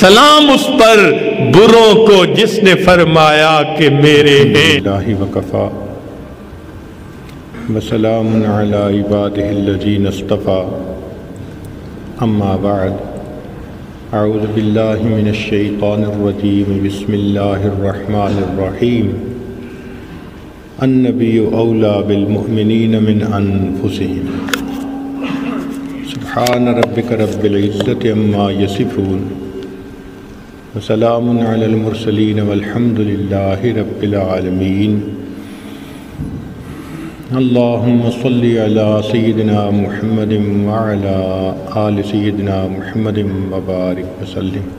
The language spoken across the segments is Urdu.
سلام اس پر بروں کو جس نے فرمایا کہ میرے ہیں۔ اللہ وکفا وسلام علی عبادہ الذین اصطفیٰ، اما بعد، اعوذ باللہ من الشیطان الرجیم، بسم اللہ الرحمن الرحیم۔ النبی اولی بالمؤمنین من انفسہم، سبحان ربک رب العزت عما یصفون، وسلام علی المرسلین والحمد للہ رب العالمین۔ اللہم صلی علی سیدنا محمد وعلی آل سیدنا محمد وبارک وسلم۔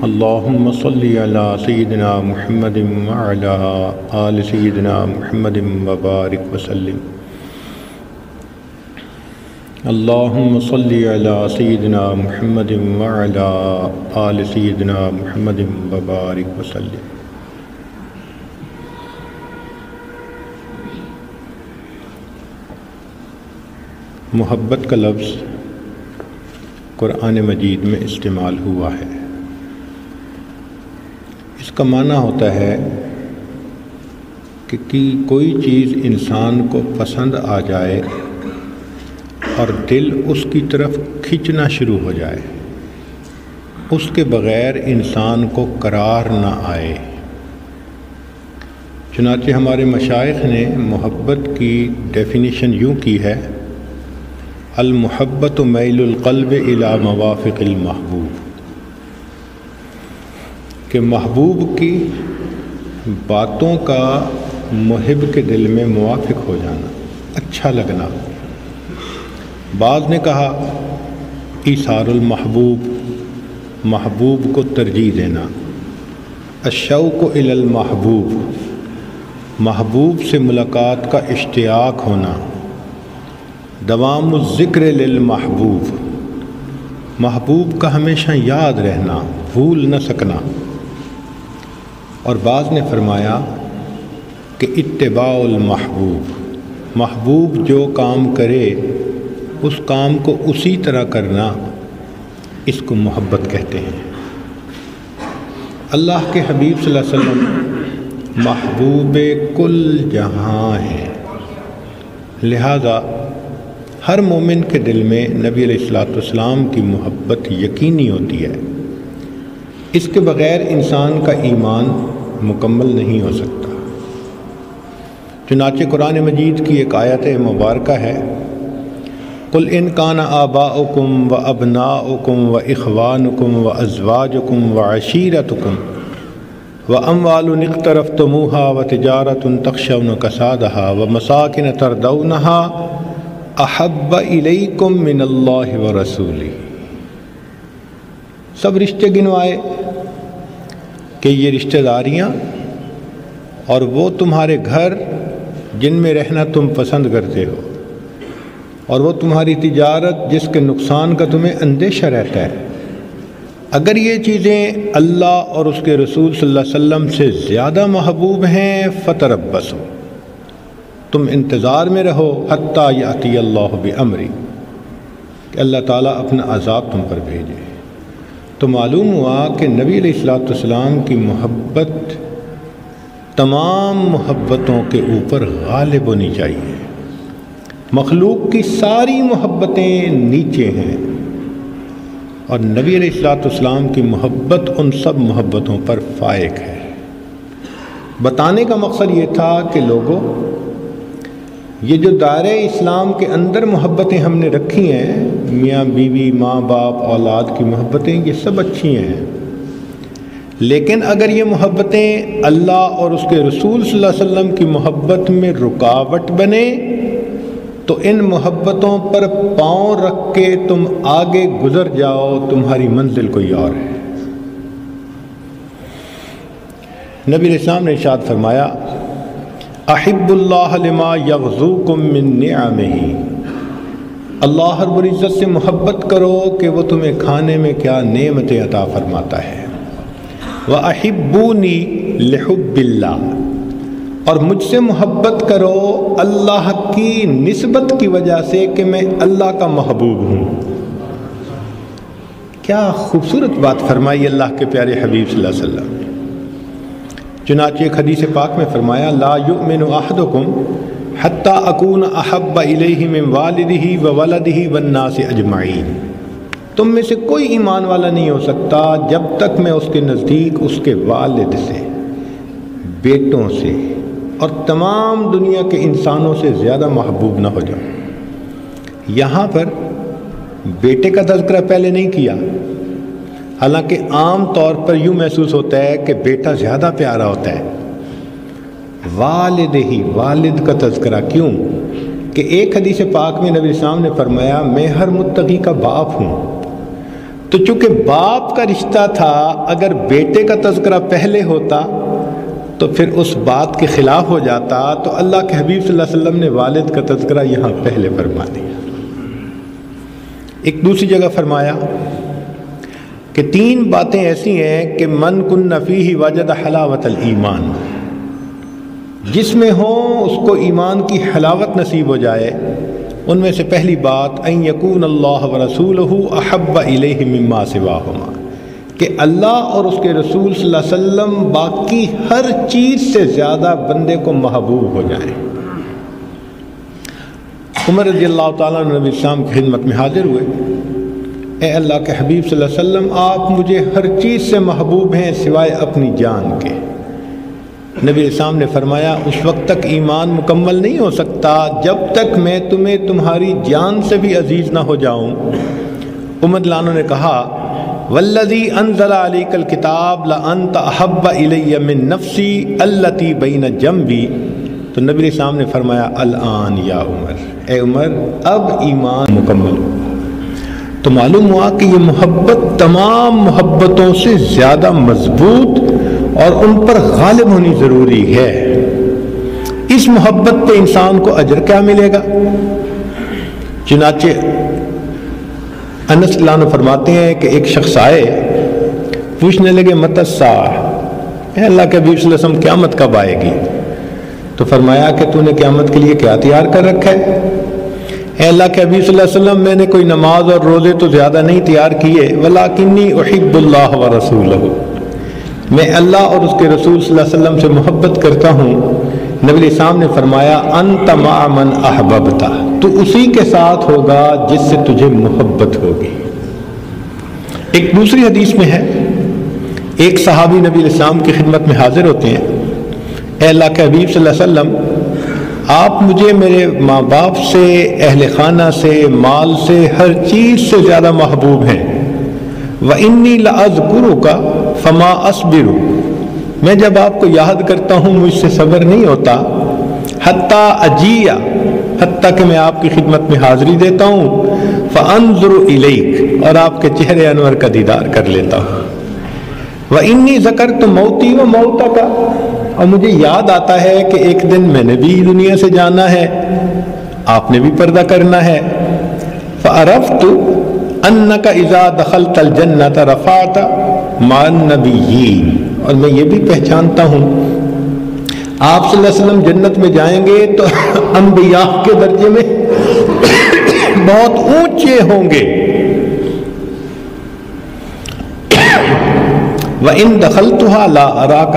اللہم صلی علی سیدنا محمد وعلی آل سیدنا محمد وبارک وسلم۔ اللہم صلی علی سیدنا محمد وعلی آل سیدنا محمد وبارک وسلم۔ محبت کا لفظ قرآن مجید میں استعمال ہوا ہے۔ اس کا معنی ہوتا ہے کہ کوئی چیز انسان کو پسند آ جائے اور دل اس کی طرف کھنچنا شروع ہو جائے، اس کے بغیر انسان کو قرار نہ آئے۔ چنانچہ ہمارے مشائخ نے محبت کی ڈیفینیشن یوں کی ہے: المحبت میل القلب الی موافق المحبوب، کہ محبوب کی باتوں کا محب کے دل میں موافق ہو جانا، اچھا لگنا۔ بعض نے کہا ایثار المحبوب، محبوب کو ترجیح دینا، الشوق الی المحبوب، محبوب سے ملاقات کا اشتیاق ہونا، دوام الذکر للمحبوب، محبوب کا ہمیشہ یاد رہنا، بھول نہ سکنا۔ اور بعض نے فرمایا کہ اتباع المحبوب، محبوب جو کام کرے اس کام کو اسی طرح کرنا، اس کو محبت کہتے ہیں۔ اللہ کے حبیب صلی اللہ علیہ وسلم محبوب کل جہاں ہیں، لہذا ہر مومن کے دل میں نبی علیہ الصلوۃ والسلام کی محبت یقینی ہوتی ہے۔ اس کے بغیر انسان کا ایمان مکمل نہیں ہو سکتا۔ چنانچہ قرآن مجید کی ایک آیت مبارکہ ہے: قل ان کان آباؤکم و ابناؤکم و اخوانکم و ازواجکم و عشیرتکم و اموال اقترفتموها و تجارت تخشون کسادها و مساکن ترضونها احب الیکم من اللہ و رسولہ۔ سب رشتے گنوائے کہ یہ رشتہ داریاں اور وہ تمہارے گھر جن میں رہنا تم پسند کرتے ہو، اور وہ تمہاری تجارت جس کے نقصان کا تمہیں اندیشہ رہتا ہے، اگر یہ چیزیں اللہ اور اس کے رسول صلی اللہ علیہ وسلم سے زیادہ محبوب ہیں فتربصوا، تم انتظار میں رہو حتیٰ یأتی اللہ بامری، کہ اللہ تعالیٰ اپنا عذاب تم پر بھیجے۔ تو معلوم ہوا کہ نبی علیہ الصلوۃ والسلام کی محبت تمام محبتوں کے اوپر غالب ہونی چاہیے۔ مخلوق کی ساری محبتیں نیچے ہیں، اور نبی علیہ الصلوۃ والسلام کی محبت ان سب محبتوں پر فائق ہے۔ بتانے کا مقصد یہ تھا کہ لوگوں، یہ جو دائرہ اسلام کے اندر محبتیں ہم نے رکھی ہیں، میاں بیوی، ماں باپ، اولاد کی محبتیں، یہ سب اچھی ہیں، لیکن اگر یہ محبتیں اللہ اور اس کے رسول صلی اللہ علیہ وسلم کی محبت میں رکاوٹ بنے تو ان محبتوں پر پاؤں رکھ کے تم آگے گزر جاؤ، تمہاری منزل کوئی اور ہے۔ نبی علیہ السلام نے ارشاد فرمایا: احب اللہ لما یغزوکم من نعمہ، اللہ رب العزت سے محبت کرو کہ وہ تمہیں کھانے میں کیا نعمتیں عطا فرماتا ہے۔ وَأَحِبُّونِي لِحُبِّ اللَّهِ، اور مجھ سے محبت کرو اللہ کی نسبت کی وجہ سے کہ میں اللہ کا محبوب ہوں۔ کیا خوبصورت بات فرمائی اللہ کے پیارے حبیب صلی اللہ علیہ وسلم نے۔ چنانچہ ایک حدیث پاک میں فرمایا لا یؤمن احدکم حتی اکون احب الیہ من والدہ وولدہ والناس اجمعین، تم میں سے کوئی ایمان والا نہیں ہو سکتا جب تک میں اس کے نزدیک اس کے والد سے، بیٹوں سے اور تمام دنیا کے انسانوں سے زیادہ محبوب نہ ہو جاؤں۔ یہاں پر بیٹے کا تذکرہ پہلے نہیں کیا، حالانکہ عام طور پر یوں محسوس ہوتا ہے کہ بیٹا زیادہ پیارا ہوتا ہے۔ والد ہی، والد کا تذکرہ کیوں؟ کہ ایک حدیث پاک میں نبی اسلام نے فرمایا میں ہر متقی کا باپ ہوں، تو چونکہ باپ کا رشتہ تھا، اگر بیٹے کا تذکرہ پہلے ہوتا تو پھر اس بات کے خلاف ہو جاتا، تو اللہ کے حبیب صلی اللہ علیہ وسلم نے والد کا تذکرہ یہاں پہلے فرما دیا۔ ایک دوسری جگہ فرمایا کہ 3 باتیں ایسی ہیں کہ من کن فیہ وجد حلاوت الایمان، جس میں ہوں اس کو ایمان کی حلاوت نصیب ہو جائے۔ ان میں سے پہلی بات ان یکون اللہ ورسولہ احب الیہ مما سواہما، کہ اللہ اور اس کے رسول صلی اللہ علیہ وسلم باقی ہر چیز سے زیادہ بندے کو محبوب ہو جائیں۔ عمر رضی اللہ تعالیٰ عنہ نبی اسلام کی خدمت میں حاضر ہوئے، اے اللہ کے حبیب صلی اللہ علیہ وسلم، آپ مجھے ہر چیز سے محبوب ہیں سوائے اپنی جان کے۔ نبی اسلام نے فرمایا اس وقت تک ایمان مکمل نہیں ہو سکتا جب تک میں تمہیں تمہاری جان سے بھی عزیز نہ ہو جاؤں۔ عمر لانو نے کہا والذی انزل علیک الکتاب لانت احب الی من نفسی التی بین جنبی، تو نبی اسلام نے فرمایا الآن یا عمر، اے عمر اب ایمان مکمل ہو۔ تو معلوم ہوا کہ یہ محبت تمام محبتوں سے زیادہ مضبوط اور ان پر غالب ہونی ضروری ہے۔ اس محبت پہ انسان کو اجر کیا ملے گا؟ چنانچہ انس اللہ عنہ فرماتے ہیں کہ ایک شخص آئے، پوچھنے لگے متی الساعہ، اے اللہ کے حبیب صلی اللہ علیہ وسلم قیامت کب آئے گی؟ تو فرمایا کہ تو نے قیامت کے لیے کیا تیار کر رکھا ہے؟ اے اللہ کے حبیب صلی اللہ علیہ وسلم میں نے کوئی نماز اور روزے تو زیادہ نہیں تیار کیے، ولیکنی احب اللہ ورسولہ، میں اللہ اور اس کے رسول صلی اللہ علیہ وسلم سے محبت کرتا ہوں۔ نبی اسلام نے فرمایا انت مع من احببت، تو اسی کے ساتھ ہوگا جس سے تجھے محبت ہوگی۔ ایک دوسری حدیث میں ہے، ایک صحابی نبی اسلام کی خدمت میں حاضر ہوتے ہیں، اے اللہ کے حبیب صلی اللہ علیہ وسلم، آپ مجھے میرے ماں باپ سے، اہل خانہ سے، مال سے، ہر چیز سے زیادہ محبوب ہیں۔ وَإِنِّي لَأَذْكُرُكَ فَمَا أَصْبِرُ، میں جب آپ کو یاد کرتا ہوں مجھ سے صبر نہیں ہوتا، حتیٰ اجیہ، حتیٰ کہ میں آپ کی خدمت میں حاضری دیتا ہوں، فَأَنظُرُ إِلَيْكَ، اور آپ کے چہرے انور کا دیدار کر لیتا ہوں۔ وَإِنِّي ذَكَرْتُ مَوْتِي وَمَوْتَكَ، اور مجھے یاد آتا ہے کہ ایک دن میں نے بھی دنیا سے جانا ہے، آپ نے بھی پردہ کرنا ہے۔ فَعَرَفْتُ أَنَّكَ إِذَا دَخَلْتَ الْجَنَّةَ رَفَعْتَ مَعَ النَّبِيِّينَ، اور میں یہ بھی پہچانتا ہوں آپ صلی اللہ علیہ وسلم جنت میں جائیں گے تو انبیاء کے درجے میں بہت اونچے ہوں گے۔ وَإِن دَخَلْتُهَا لَا أَرَاكَ،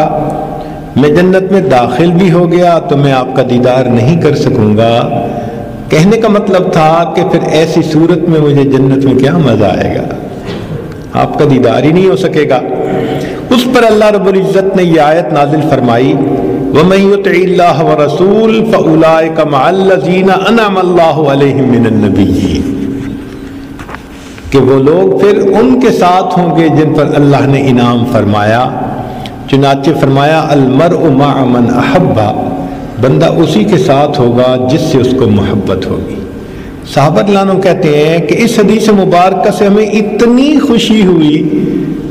میں جنت میں داخل بھی ہو گیا تو میں آپ کا دیدار نہیں کر سکوں گا۔ کہنے کا مطلب تھا کہ پھر ایسی صورت میں مجھے جنت میں کیا مزہ آئے گا، آپ کا دیدار ہی نہیں ہو سکے گا۔ اس پر اللہ رب العزت نے یہ آیت نازل فرمائی وَمَن يُطِعِ اللَّهَ وَرَسُولَهُ فَأُولَٰئِكَ مَعَ الَّذِينَ أَنْعَمَ اللَّهُ عَلَيْهِم مِّنَ النَّبِيِّينَ، کہ وہ لوگ پھر ان کے ساتھ ہوں گے جن پر اللہ نے انعام فرمایا۔ چنانچہ فرمایا المرء مع من احب، بندہ اسی کے ساتھ ہوگا جس سے اس کو محبت ہوگی۔ صحابہ رضوان کہتے ہیں کہ اس حدیث مبارکہ سے ہمیں اتنی خوشی ہوئی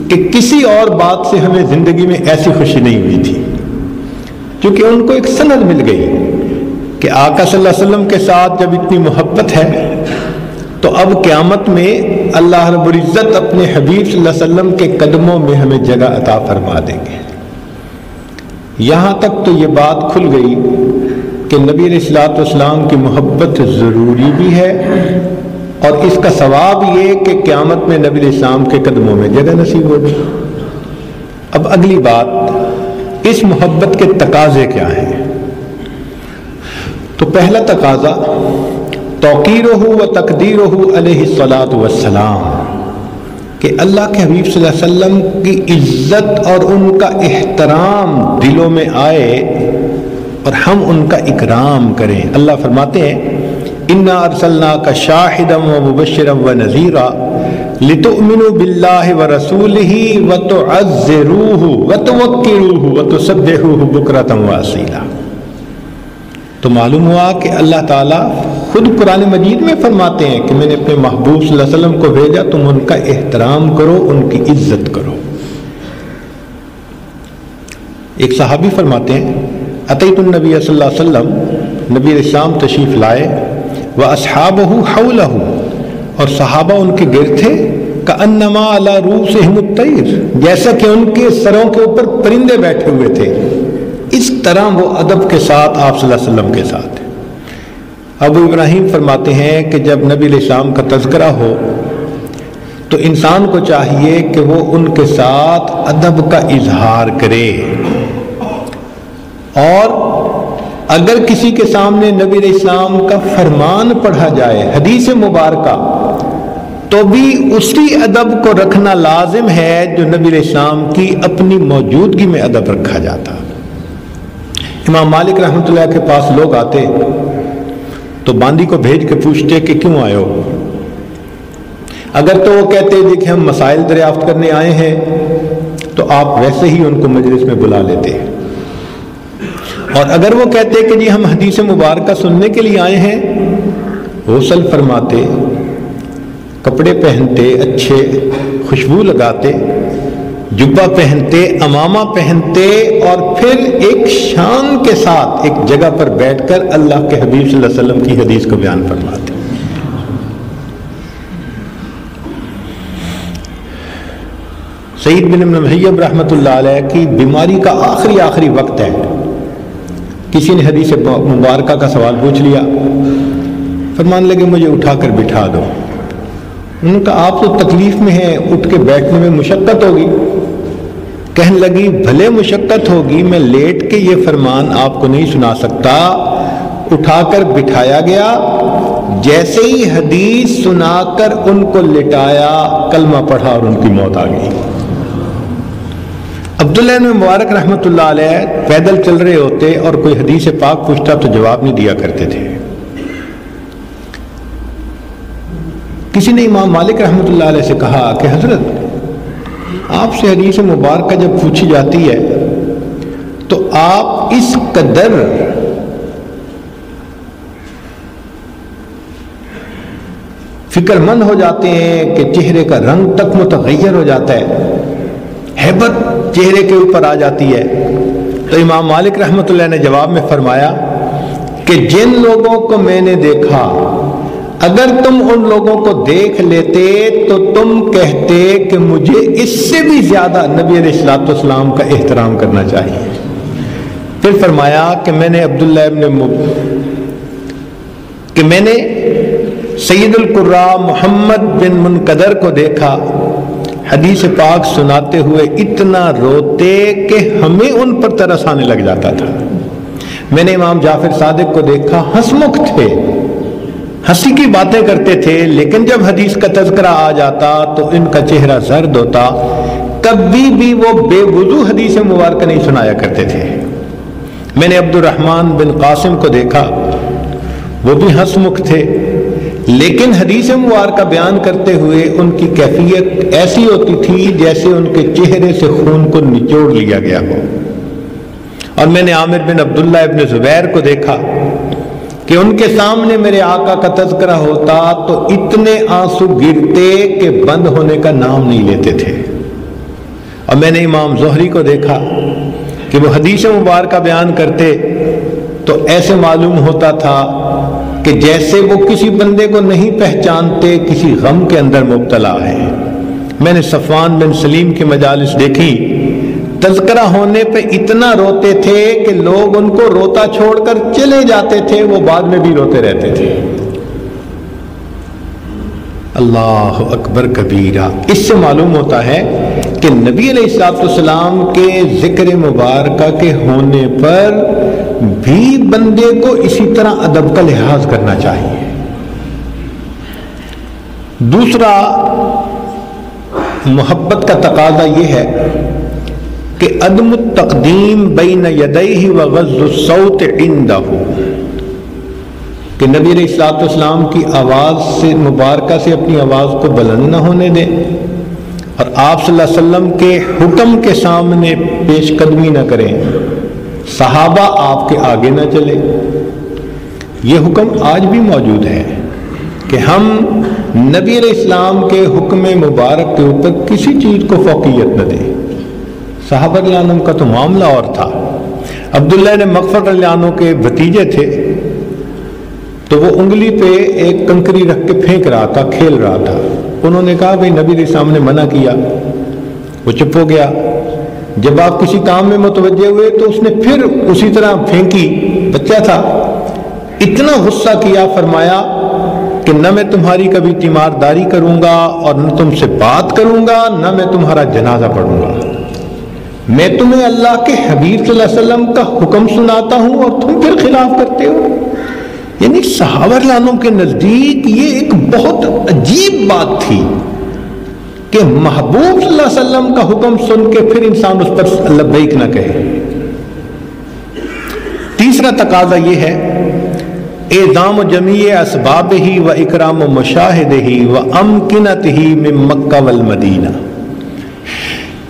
کہ کسی اور بات سے ہمیں زندگی میں ایسی خوشی نہیں ہوئی تھی، کیونکہ ان کو ایک سند مل گئی کہ آقا صلی اللہ علیہ وسلم کے ساتھ جب اتنی محبت ہے تو اب قیامت میں اللہ رب العزت اپنے حبیب صلی اللہ علیہ وسلم کے قدموں میں ہمیں جگہ عطا فرما دیں گے۔ یہاں تک تو یہ بات کھل گئی کہ نبی علیہ الصلوۃ والسلام کی محبت ضروری بھی ہے اور اس کا ثواب یہ کہ قیامت میں نبی علیہ السلام کے قدموں میں جگہ نصیب ہوگی۔ اب اگلی بات، اس محبت کے تقاضے کیا ہیں؟ تو پہلا تقاضا توقیرہ و تقدیرہ علیہ الصلاۃ والسلام، کہ اللہ کے حبیب صلی اللہ علیہ وسلم کی عزت اور ان کا احترام دلوں میں آئے اور ہم ان کا اکرام کریں۔ اللہ فرماتے ہیں انا ارسلناک شاہدا ومبشرا ونذیرا لتؤمنوا باللہ ورسولہ وتعزروہ وتوقروہ وتسبحوہ بکرۃ واصیلا۔ تو معلوم ہوا کہ اللہ تعالیٰ خود قرآن مجید میں فرماتے ہیں کہ میں نے اپنے محبوب صلی اللہ علیہ وسلم کو بھیجا، تم ان کا احترام کرو، ان کی عزت کرو۔ ایک صحابی فرماتے ہیں اتیت النبی صلی اللہ علیہ وسلم، نبی علیہ السلام تشریف لائے، وَأَصْحَابُهُ حَوْلَهُ، اور صحابہ ان کے گرد تھے، كَأَنَّمَا عَلَى رُؤُوسِهِمُ الطَّيْرُ، جیسا کہ ان کے سروں کے اوپر پرندے بیٹھے ہوئے تھے۔ اس طرح وہ ادب کے ساتھ آپ صلی اللہ علیہ وسلم کے ساتھ۔ ابو ابراہیم فرماتے ہیں کہ جب نبی علیہ السلام کا تذکرہ ہو تو انسان کو چاہیے کہ وہ ان کے ساتھ ادب کا اظہار کرے، اور اگر کسی کے سامنے نبی علیہ السلام کا فرمان پڑھا جائے، حدیث مبارکہ، تو بھی اسی ادب کو رکھنا لازم ہے جو نبی علیہ السلام کی اپنی موجودگی میں ادب رکھا جاتا۔ امام مالک رحمۃ اللہ کے پاس لوگ آتے تو باندی کو بھیج کے پوچھتے کہ کیوں آئے ہو؟ اگر تو وہ کہتے جی کہ ہم مسائل دریافت کرنے آئے ہیں تو آپ ویسے ہی ان کو مجلس میں بلا لیتے، اور اگر وہ کہتے کہ جی ہم حدیث مبارکہ سننے کے لیے آئے ہیں، غسل فرماتے، کپڑے پہنتے، اچھے خوشبو لگاتے، جبہ پہنتے، امامہ پہنتے، اور پھر ایک شان کے ساتھ ایک جگہ پر بیٹھ کر اللہ کے حبیب صلی اللہ علیہ وسلم کی حدیث کو بیان فرماتے۔ سعید بن مسیب رحمۃ اللہ علیہ کی بیماری کا آخری وقت ہے، کسی نے حدیث مبارکہ کا سوال پوچھ لیا، فرمانے لگے مجھے اٹھا کر بٹھا دو۔ انہوں نے کہا آپ تو تکلیف میں ہیں، اٹھ کے بیٹھنے میں مشقت ہوگی۔ کہنے لگی بھلے مشقت ہوگی، میں لیٹ کے یہ فرمان آپ کو نہیں سنا سکتا۔ اٹھا کر بٹھایا گیا، جیسے ہی حدیث سنا کر ان کو لٹایا، کلمہ پڑھا اور ان کی موت آ گئی۔ عبداللہ بن مبارک رحمۃ اللہ علیہ پیدل چل رہے ہوتے اور کوئی حدیث پاک پوچھتا تو جواب نہیں دیا کرتے تھے۔ کسی نے امام مالک رحمۃ اللہ علیہ سے کہا کہ حضرت آپ سے حدیث مبارکہ جب پوچھی جاتی ہے تو آپ اس قدر فکر مند ہو جاتے ہیں کہ چہرے کا رنگ تک متغیر ہو جاتا ہے، ہیبت چہرے کے اوپر آ جاتی ہے۔ تو امام مالک رحمۃ اللہ نے جواب میں فرمایا کہ جن لوگوں کو میں نے دیکھا، اگر تم ان لوگوں کو دیکھ لیتے تو تم کہتے کہ مجھے اس سے بھی زیادہ نبی علیہ الصلوۃ والسلام کا احترام کرنا چاہیے۔ پھر فرمایا کہ میں نے سید القراء محمد بن منقدر کو دیکھا، حدیث پاک سناتے ہوئے اتنا روتے کہ ہمیں ان پر ترس آنے لگ جاتا تھا۔ میں نے امام جعفر صادق کو دیکھا، ہنسمکھ تھے، ہنسی کی باتیں کرتے تھے، لیکن جب حدیث کا تذکرہ آ جاتا تو ان کا چہرہ زرد ہوتا، کبھی بھی وہ بے وضو حدیث مبارکہ نہیں سنایا کرتے تھے۔ میں نے عبد الرحمن بن قاسم کو دیکھا، وہ بھی ہنسمکھ تھے، لیکن حدیث مبارکہ بیان کرتے ہوئے ان کی کیفیت ایسی ہوتی تھی جیسے ان کے چہرے سے خون کو نچوڑ لیا گیا ہو۔ اور میں نے عامر بن عبداللہ ابن زبیر کو دیکھا کہ ان کے سامنے میرے آقا کا تذکرہ ہوتا تو اتنے آنسو گرتے کہ بند ہونے کا نام نہیں لیتے تھے۔ اور میں نے امام زہری کو دیکھا کہ وہ حدیث مبارکہ بیان کرتے تو ایسے معلوم ہوتا تھا کہ جیسے وہ کسی بندے کو نہیں پہچانتے، کسی غم کے اندر مبتلا ہے۔ میں نے صفوان بن سلیم کی مجالس دیکھی، تذکرہ ہونے پہ اتنا روتے تھے کہ لوگ ان کو روتا چھوڑ کر چلے جاتے تھے، وہ بعد میں بھی روتے رہتے تھے۔ اللہ اکبر کبیرہ۔ اس سے معلوم ہوتا ہے کہ نبی علیہ الصلوۃ والسلام کے ذکر مبارکہ کے ہونے پر بھی بندے کو اسی طرح ادب کا لحاظ کرنا چاہیے۔ دوسرا محبت کا تقاضا یہ ہے کہ عدم التقدیم بین یدیہ وغض الصوت عندہ، کہ نبی علیہ الصلوۃ والسلام کی آواز سے مبارکہ سے اپنی آواز کو بلند نہ ہونے دیں، اور آپ صلی اللہ علیہ وسلم کے حکم کے سامنے پیش قدمی نہ کریں، صحابہ آپ کے آگے نہ چلے۔ یہ حکم آج بھی موجود ہے کہ ہم نبی علیہ السلام کے حکم مبارک کے اوپر کسی چیز کو فوقیت نہ دیں۔ صحابہ رضی اللہ عنہ کا تو معاملہ اور تھا۔ عبداللہ نے مغفر رضی اللہ عنہ کے بھتیجے تھے، تو وہ انگلی پہ ایک کنکری رکھ کے پھینک رہا تھا، کھیل رہا تھا۔ انہوں نے کہا بھائی نبی علیہ السلام نے منع کیا، وہ چپ ہو گیا۔ جب آپ کسی کام میں متوجہ ہوئے تو اس نے پھر اسی طرح پھینکی، بچہ تھا، اتنا غصہ کیا، فرمایا کہ نہ میں تمہاری کبھی تیمارداری کروں گا اور نہ تم سے بات کروں گا، نہ میں تمہارا جنازہ پڑھوں گا۔ میں تمہیں اللہ کے حبیب صلی اللہ علیہ وسلم کا حکم سناتا ہوں اور تم پھر خلاف کرتے ہو۔ یعنی صحابہ رضی اللہ عنہ کے نزدیک یہ ایک بہت عجیب بات تھی کہ محبوب صلی اللہ علیہ وسلم کا حکم سن کے پھر انسان اس پر لبیک نہ کہے۔ تیسرا تقاضا یہ ہے اعظام جمیع اسبابہ و اکرام مشاہدہ و امکنتہ من مکہ والمدینہ،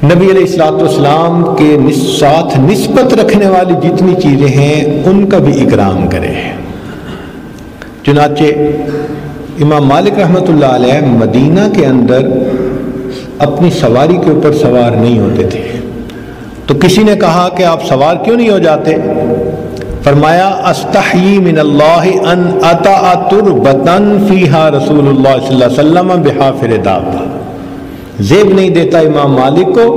نبی علیہ الصلوۃ والسلام کے ساتھ نسبت رکھنے والی جتنی چیزیں ہیں ان کا بھی اکرام کرے۔ چنانچہ امام مالک رحمۃ اللہ علیہ مدینہ کے اندر اپنی سواری کے اوپر سوار نہیں ہوتے تھے، تو کسی نے کہا کہ آپ سوار کیوں نہیں ہو جاتے؟ فرمایا استحیی من اللہ ان اطأ تربتن فیہا رسول اللہ صلی اللہ علیہ وسلم بحافر دابہ، زیب نہیں دیتا امام مالک کو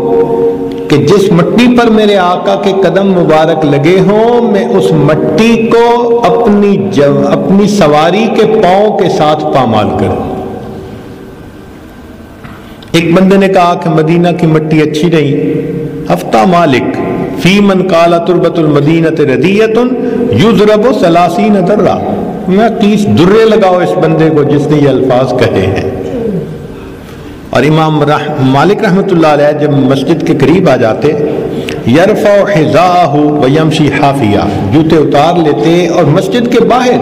کہ جس مٹی پر میرے آقا کے قدم مبارک لگے ہوں میں اس مٹی کو اپنی سواری کے پاؤں کے ساتھ پامال کروں۔ ایک بندے نے کہا کہ مدینہ کی مٹی اچھی نہیں، ہفتہ مالک فی من قال تربت المدینۃ ردیۃ یضرب 30 درہ، میں 30 درے لگاؤ اس بندے کو جس نے یہ الفاظ کہے ہیں۔ اور امام مالک رحمۃ اللہ علیہ جب مسجد کے قریب آ جاتے یرفع حذاءہ ویمشی حافیہ، جوتے اتار لیتے اور مسجد کے باہر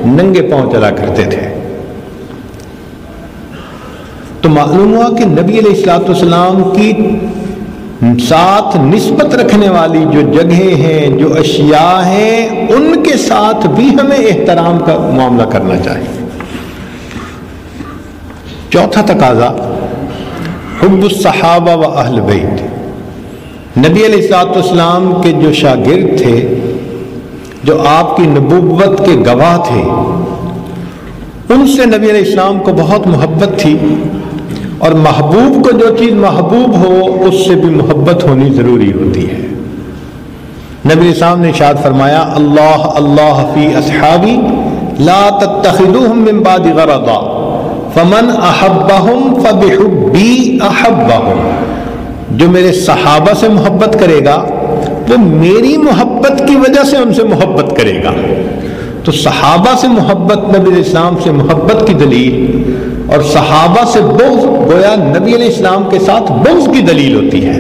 ننگے پاؤں چلا کرتے تھے۔ تو معلوم ہوا کہ نبی علیہ الصلوۃ والسلام کی ساتھ نسبت رکھنے والی جو جگہیں ہیں، جو اشیاء ہیں، ان کے ساتھ بھی ہمیں احترام کا معاملہ کرنا چاہیے۔ چوتھا تقاضا حب الصحابہ و اہل بیت، نبی علیہ الصلوۃ والسلام کے جو شاگرد تھے، جو آپ کی نبوت کے گواہ تھے، ان سے نبی علیہ السلام کو بہت محبت تھی، اور محبوب کو جو چیز محبوب ہو اس سے بھی محبت ہونی ضروری ہوتی ہے۔ نبی علیہ السلام نے ارشاد فرمایا اللہ اللہ فی اصحابی لا تتخذوهم من بعد غرضا فمن احبهم فبحبی احبهم، جو میرے صحابہ سے محبت کرے گا وہ میری محبت کی وجہ سے ان سے محبت کرے گا۔ تو صحابہ سے محبت نبی علیہ السلام سے محبت کی دلیل، اور صحابہ سے بغض گویا نبی علیہ السلام کے ساتھ بغض کی دلیل ہوتی ہے۔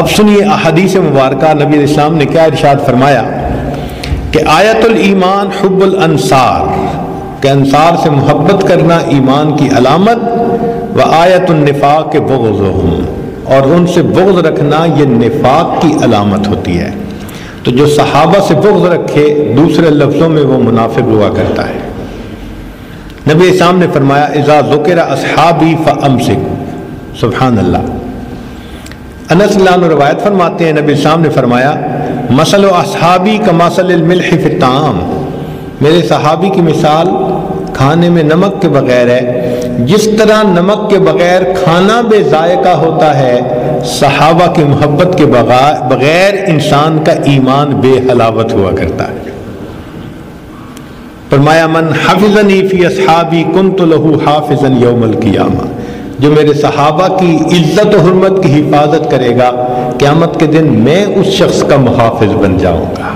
اب سنیے احادیث مبارکہ، نبی علیہ السلام نے کیا ارشاد فرمایا کہ آیت الایمان حب الانصار، کہ انصار سے محبت کرنا ایمان کی علامت، و آیت النفاق بغضهم، اور ان سے بغض رکھنا یہ نفاق کی علامت ہوتی ہے۔ تو جو صحابہ سے بغض رکھے دوسرے لفظوں میں وہ منافق ہوا کرتا ہے۔ نبی اسلام نے فرمایا اذا ذکر اصحابی فامسک، سبحان اللہ۔ انس رضی اللہ عنہ روایت فرماتے ہیں نبی اسلام نے فرمایا مثل اصحابی کمثل الملح فی الطعام، میرے صحابی کی مثال کھانے میں نمک کے بغیر ہے، جس طرح نمک کے بغیر کھانا بے ذائقہ ہوتا ہے، صحابہ کی محبت کے بغیر انسان کا ایمان بے حلاوت ہوا کرتا ہے۔ فرمایا من حفظنی فی اصحابی کنت لہ حافظا یوم القیامہ، جو میرے صحابہ کی عزت و حرمت کی حفاظت کرے گا قیامت کے دن میں اس شخص کا محافظ بن جاؤں گا۔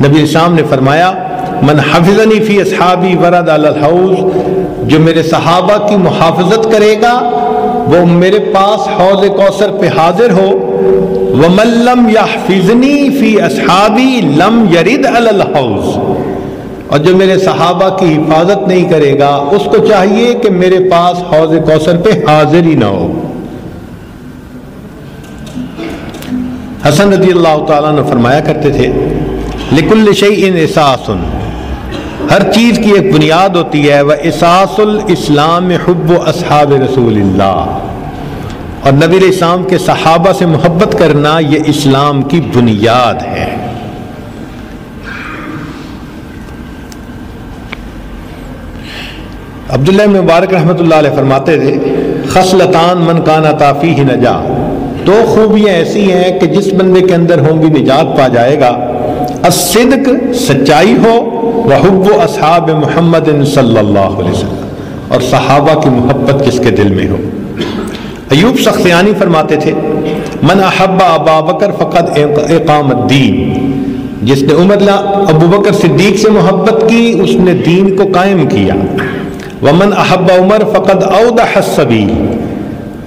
نبی اسلام نے فرمایا من حفظنی فی اصحابی ورد علی الحوض، جو میرے صحابہ کی محافظت کرے گا وہ میرے پاس حوض کوثر پہ حاضر ہو، ومن لم یحفظنی فی اصحابی لم یرد علی الحوض، اور جو میرے صحابہ کی حفاظت نہیں کرے گا اس کو چاہیے کہ میرے پاس حوض کوثر پہ حاضر ہی نہ ہو۔ حسن رضی اللہ تعالیٰ نے فرمایا کرتے تھے لکل شیء اساس، ہر چیز کی ایک بنیاد ہوتی ہے، واساس الاسلام حب اصحاب رسول اللہ، اور نبی علیہ السلام کے صحابہ سے محبت کرنا یہ اسلام کی بنیاد ہے۔ عبداللہ بن مبارک رحمۃ اللہ علیہ فرماتے تھے خصلتان من کانتا فیہ نجا، دو خوبیاں ایسی ہیں کہ جس بندے کے اندر ہوں گی نجات پا جائے گا، الصدق سچائی ہو، وحب اصحاب محمد صلی اللہ علیہ وسلم، اور صحابہ کی محبت جس کے دل میں ہو۔ ایوب سختیانی فرماتے تھے من احب ابا بکر فقد اقام الدین، جس نے ابو بکر صدیق سے محبت کی اس نے دین کو قائم کیا۔ ومن احب عمر فقد اوضح السبیل،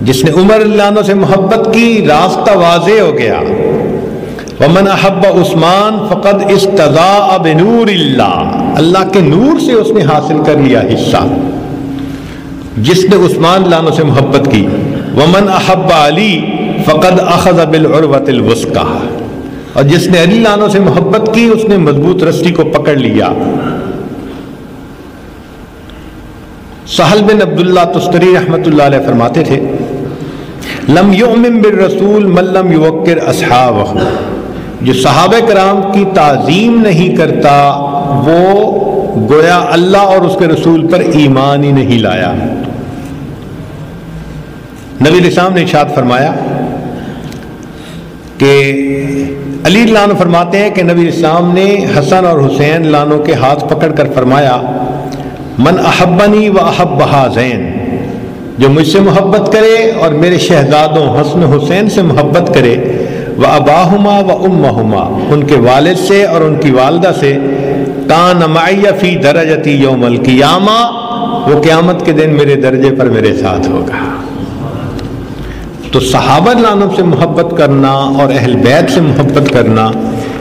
جس نے عمر اللہ عنہ سے محبت کی راستہ واضح ہو گیا۔ ومن احب عثمان فقد استضاء بنور اللہ، اللہ کے نور سے اس نے حاصل کر لیا حصہ، جس نے عثمان اللہ عنہ سے محبت کی۔ ومن احب علی فقد اخذ بالعروۃ الوثقی، اور جس نے علی اللہ عنہ سے محبت کی اس نے مضبوط رسی کو پکڑ لیا۔ سہل بن عبداللہ تستری رحمۃ اللہ علیہ فرماتے تھے لم یؤمن بالرسول من لم یوقر اصحابہ، جو صحابہ کرام کی تعظیم نہیں کرتا وہ گویا اللہ اور اس کے رسول پر ایمان ہی نہیں لایا۔ نبی علیہ السلام نے ارشاد فرمایا کہ علی اللہ عنہ فرماتے ہیں کہ نبی علیہ السلام نے حسن اور حسین اللہ عنہ کے ہاتھ پکڑ کر فرمایا من احبنی و احب ہذین، جو مجھ سے محبت کرے اور میرے شہزادوں حسن حسین سے محبت کرے، و اباہما و امہما، ان کے والد سے اور ان کی والدہ سے، کان معی فی درجتی یوم القیامہ، وہ قیامت کے دن میرے درجے پر میرے ساتھ ہوگا۔ تو صحابہ عنہ سے محبت کرنا اور اہل بیت سے محبت کرنا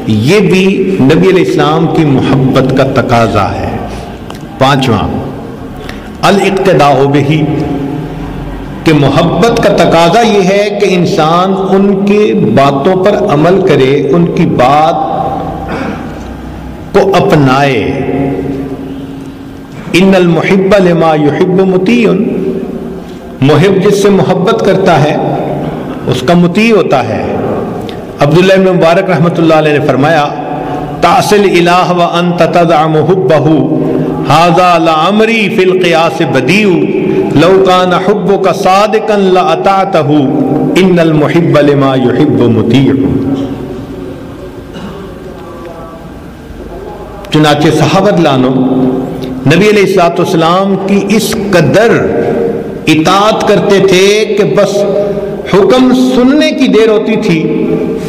یہ بھی نبی علیہ السلام کی محبت کا تقاضا ہے۔ پانچواں الاقتداء بہ، کہ محبت کا تقاضا یہ ہے کہ انسان ان کی باتوں پر عمل کرے، ان کی بات کو اپنائے۔ ان المحب لما یحب مطیع، محب جس سے محبت کرتا ہے اس کا مطیع ہوتا ہے۔ عبداللہ بن مبارک رحمۃ اللہ علیہ نے فرمایا تعصل الہ وانت تزعم حبہ، ھذا لعمری فی القیاس بدیع، لو کان حبک صادقا لاطعتہ، ان المحب لما یحب مطیع۔ چنانچہ صحابہ عنہ نبی علیہ الصلوۃ والسلام کی اس قدر اطاعت کرتے تھے کہ بس حکم سننے کی دیر ہوتی تھی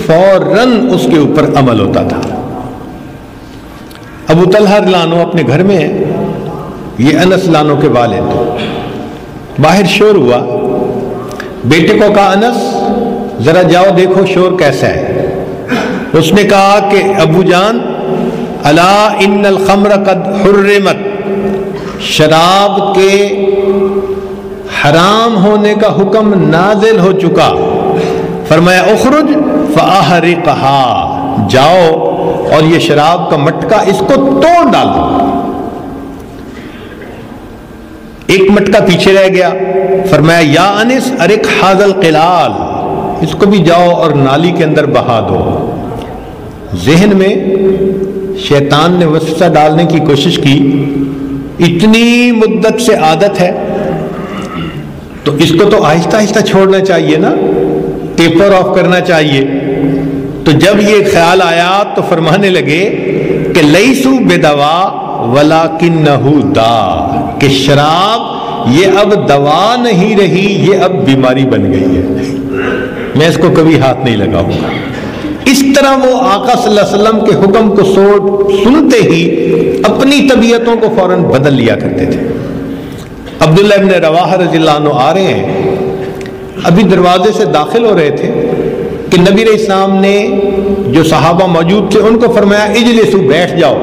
فوراً اس کے اوپر عمل ہوتا تھا۔ ابو طلحہ عنہ اپنے گھر میں ہے، یہ انس عنہ کے والد، باہر شور ہوا، بیٹے کو کہا انس ذرا جاؤ دیکھو شور کیسا ہے۔ اس نے کہا کہ ابو جان الا ان الخمر قد حرمت، شراب کے حرام ہونے کا حکم نازل ہو چکا۔ فرمایا اخرج فاحرقها، جاؤ اور یہ شراب کا مٹکا اس کو توڑ ڈالو۔ ایک مٹکا پیچھے رہ گیا، فرمایا یا انس ارق ھذا القلال، اس کو بھی جاؤ اور نالی کے اندر بہا دو۔ ذہن میں شیطان نے وسوسہ ڈالنے کی کوشش کی، اتنی مدت سے عادت ہے تو اس کو تو آہستہ آہستہ چھوڑنا چاہیے نا، ٹیپر آف کرنا چاہیے۔ تو جب یہ خیال آیا تو فرمانے لگے کہ لیسو بے دوا وَلَكِنَّهُ دَاءٌ، کہ شراب یہ اب دوا نہیں رہی، یہ اب بیماری بن گئی ہے، میں اس کو کبھی ہاتھ نہیں لگاؤں گا۔ اس طرح وہ آقا صلی اللہ علیہ وسلم کے حکم کو سنتے ہی اپنی طبیعتوں کو فوراً بدل لیا کرتے تھے۔ عبداللہ ابن رواحہ رضی اللہ عنہ آ رہے ہیں، ابھی دروازے سے داخل ہو رہے تھے کہ نبی علیہ السلام نے جو صحابہ موجود تھے ان کو فرمایا اجلسوا، بیٹھ جاؤ۔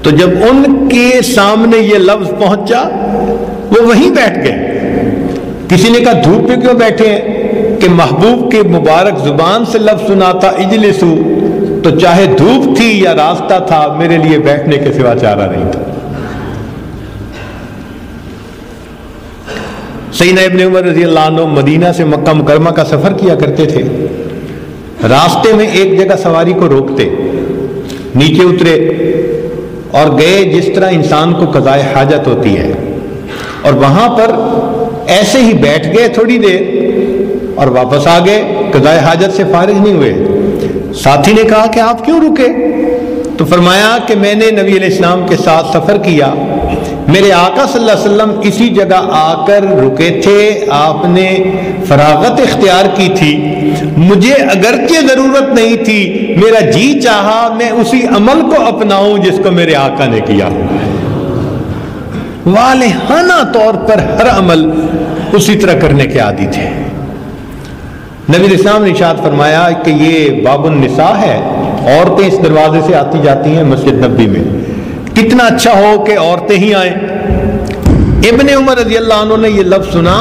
تو جب ان کے سامنے یہ لفظ پہنچا وہ وہیں بیٹھ گئے۔ کسی نے کہا دھوپ پہ کیوں بیٹھے ہیں؟ کہ محبوب کے مبارک زبان سے لفظ سنا تھا اجلسوا، تو چاہے دھوپ تھی یا راستہ تھا، میرے لیے بیٹھنے کے سوا چارہ نہیں تھا۔ سیدنا ابن عمر رضی اللہ عنہ مدینہ سے مکہ مکرمہ کا سفر کیا کرتے تھے۔ راستے میں ایک جگہ سواری کو روکتے، نیچے اترے اور گئے جس طرح انسان کو قضائے حاجت ہوتی ہے، اور وہاں پر ایسے ہی بیٹھ گئے تھوڑی دیر اور واپس آ گئے، قضائے حاجت سے فارغ نہیں ہوئے۔ ساتھی نے کہا کہ آپ کیوں رکے؟ تو فرمایا کہ میں نے نبی علیہ السلام کے ساتھ سفر کیا، میرے آقا صلی اللہ علیہ وسلم اسی جگہ آ کر رکے تھے، آپ نے فراغت اختیار کی تھی، مجھے اگرچہ ضرورت نہیں تھی، میرا جی چاہا میں اسی عمل کو اپناؤں جس کو میرے آقا نے کیا۔ والہانہ طور پر ہر عمل اسی طرح کرنے کے عادی تھے۔ نبی علیہ السلام نے ارشاد فرمایا کہ یہ باب النساء ہے، عورتیں اس دروازے سے آتی جاتی ہیں مسجد نبوی میں، کتنا اچھا ہو کہ عورتیں ہی آئیں۔ ابن عمر رضی اللہ عنہ نے یہ لفظ سنا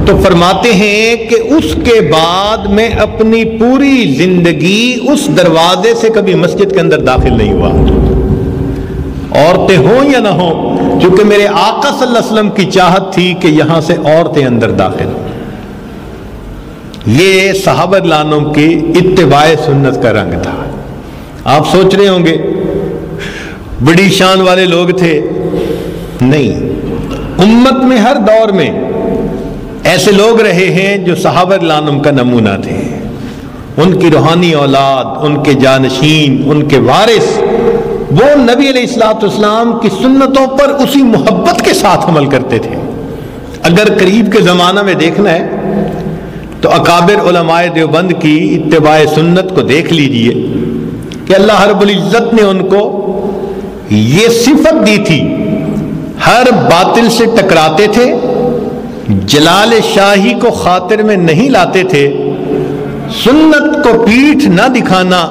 تو فرماتے ہیں کہ اس کے بعد میں اپنی پوری زندگی اس دروازے سے کبھی مسجد کے اندر داخل نہیں ہوا، عورتیں ہوں یا نہ ہوں، کیونکہ میرے آقا صلی اللہ علیہ وسلم کی چاہت تھی کہ یہاں سے عورتیں اندر داخل ہوں۔ یہ صحابہ عنہ کی اتباع سنت کا رنگ تھا۔ آپ سوچ رہے ہوں گے بڑی شان والے لوگ تھے، نہیں، امت میں ہر دور میں ایسے لوگ رہے ہیں جو صحابہ عنہ کا نمونہ تھے، ان کی روحانی اولاد، ان کے جانشین، ان کے وارث، وہ نبی علیہ السلام کی سنتوں پر اسی محبت کے ساتھ عمل کرتے تھے۔ اگر قریب کے زمانہ میں دیکھنا ہے تو اکابر علماء دیوبند کی اتباع سنت کو دیکھ لیجئے کہ اللہ رب العزت نے ان کو یہ صفت دی تھی، ہر باطل سے ٹکراتے تھے، جلال شاہی کو خاطر میں نہیں لاتے تھے، سنت کو پیٹھ نہ دکھانا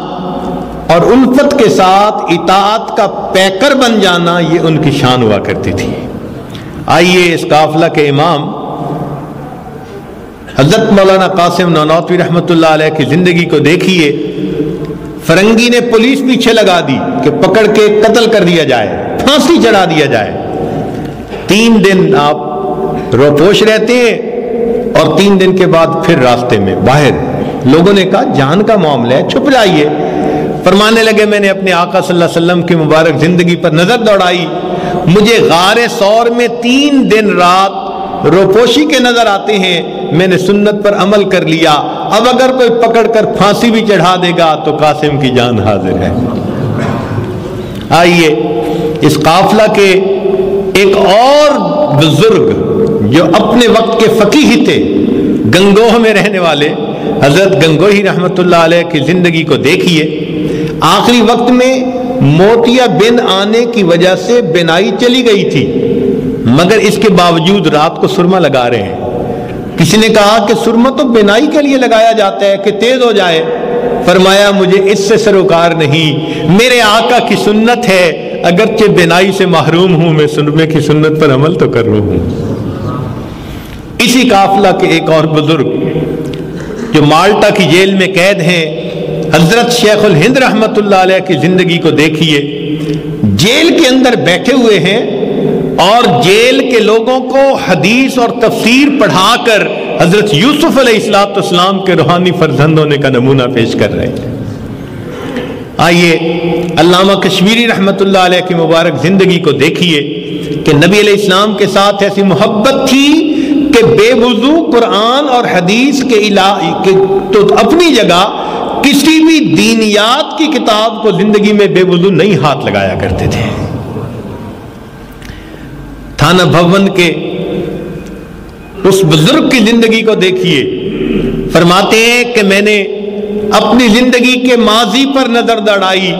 اور الفت کے ساتھ اطاعت کا پیکر بن جانا یہ ان کی شان ہوا کرتی تھی۔ آئیے اس قافلہ کے امام حضرت مولانا قاسم نانوتوی رحمۃ اللہ علیہ کی زندگی کو دیکھیے۔ فرنگی نے پولیس پیچھے لگا دی کہ پکڑ کے قتل کر دیا جائے، پھانسی چڑھا دیا جائے، 3 دن آپ روپوش رہتے ہیں اور 3 دن کے بعد پھر راستے میں باہر۔ لوگوں نے کہا جان کا معاملہ ہے، چھپ جائیے۔ فرمانے لگے میں نے اپنے آقا صلی اللہ علیہ وسلم کی مبارک زندگی پر نظر دوڑائی، مجھے غار ثور میں 3 دن رات روپوشی کے نظر آتے ہیں، میں نے سنت پر عمل کر لیا، اب اگر کوئی پکڑ کر پھانسی بھی چڑھا دے گا تو قاسم کی جان حاضر ہے۔ آئیے اس قافلہ کے ایک اور بزرگ جو اپنے وقت کے فقیہ تھے، گنگوہ میں رہنے والے حضرت گنگوہی رحمۃ اللہ علیہ کی زندگی کو دیکھیے۔ آخری وقت میں موتیا بن آنے کی وجہ سے بینائی چلی گئی تھی، مگر اس کے باوجود رات کو سرما لگا رہے ہیں۔ کسی نے کہا کہ سرما تو بینائی کے لیے لگایا جاتا ہے کہ تیز ہو جائے، فرمایا مجھے اس سے سروکار نہیں، میرے آقا کی سنت ہے، اگرچہ بینائی سے محروم ہوں، میں سرمے کی سنت پر عمل تو کر رہا ہوں۔ اسی قافلہ کے ایک اور بزرگ جو مالٹا کی جیل میں قید ہیں، حضرت شیخ الہند رحمۃ اللہ علیہ کی زندگی کو دیکھیے۔ جیل کے اندر بیٹھے ہوئے ہیں اور جیل کے لوگوں کو حدیث اور تفسیر پڑھا کر حضرت یوسف علیہ السلام کے روحانی فرزند ہونے کا نمونہ پیش کر رہے ہیں۔ آئیے علامہ کشمیری رحمۃ اللہ علیہ کی مبارک زندگی کو دیکھیے کہ نبی علیہ السلام کے ساتھ ایسی محبت تھی کہ بے وضو قرآن اور حدیث کے تو اپنی جگہ کسی بھی دینیات کی کتاب کو زندگی میں بے وضو نہیں ہاتھ لگایا کرتے تھے۔ تھانہ بھون کے اس بزرگ کی زندگی کو دیکھیے، فرماتے ہیں کہ میں نے اپنی زندگی کے ماضی پر نظر دوڑائی،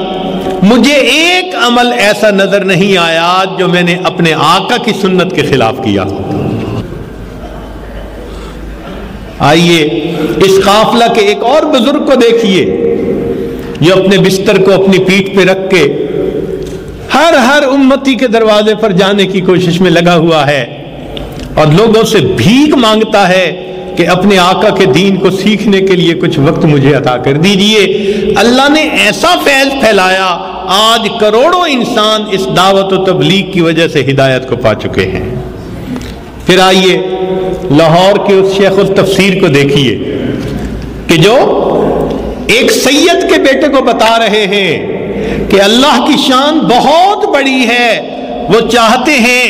مجھے ایک عمل ایسا نظر نہیں آیا جو میں نے اپنے آقا کی سنت کے خلاف کیا۔ آئیے اس قافلہ کے ایک اور بزرگ کو دیکھیے جو اپنے بستر کو اپنی پیٹھ پہ رکھ کے ہر امتی کے دروازے پر جانے کی کوشش میں لگا ہوا ہے اور لوگوں سے بھیک مانگتا ہے کہ اپنے آقا کے دین کو سیکھنے کے لیے کچھ وقت مجھے عطا کر دیجئے۔ اللہ نے ایسا فیض پھیلایا، آج کروڑوں انسان اس دعوت و تبلیغ کی وجہ سے ہدایت کو پا چکے ہیں۔ پھر آئیے لاہور کے اس شیخ التفسیر کو دیکھیے کہ جو ایک سید کے بیٹے کو بتا رہے ہیں کہ اللہ کی شان بہت بڑی ہے، وہ چاہتے ہیں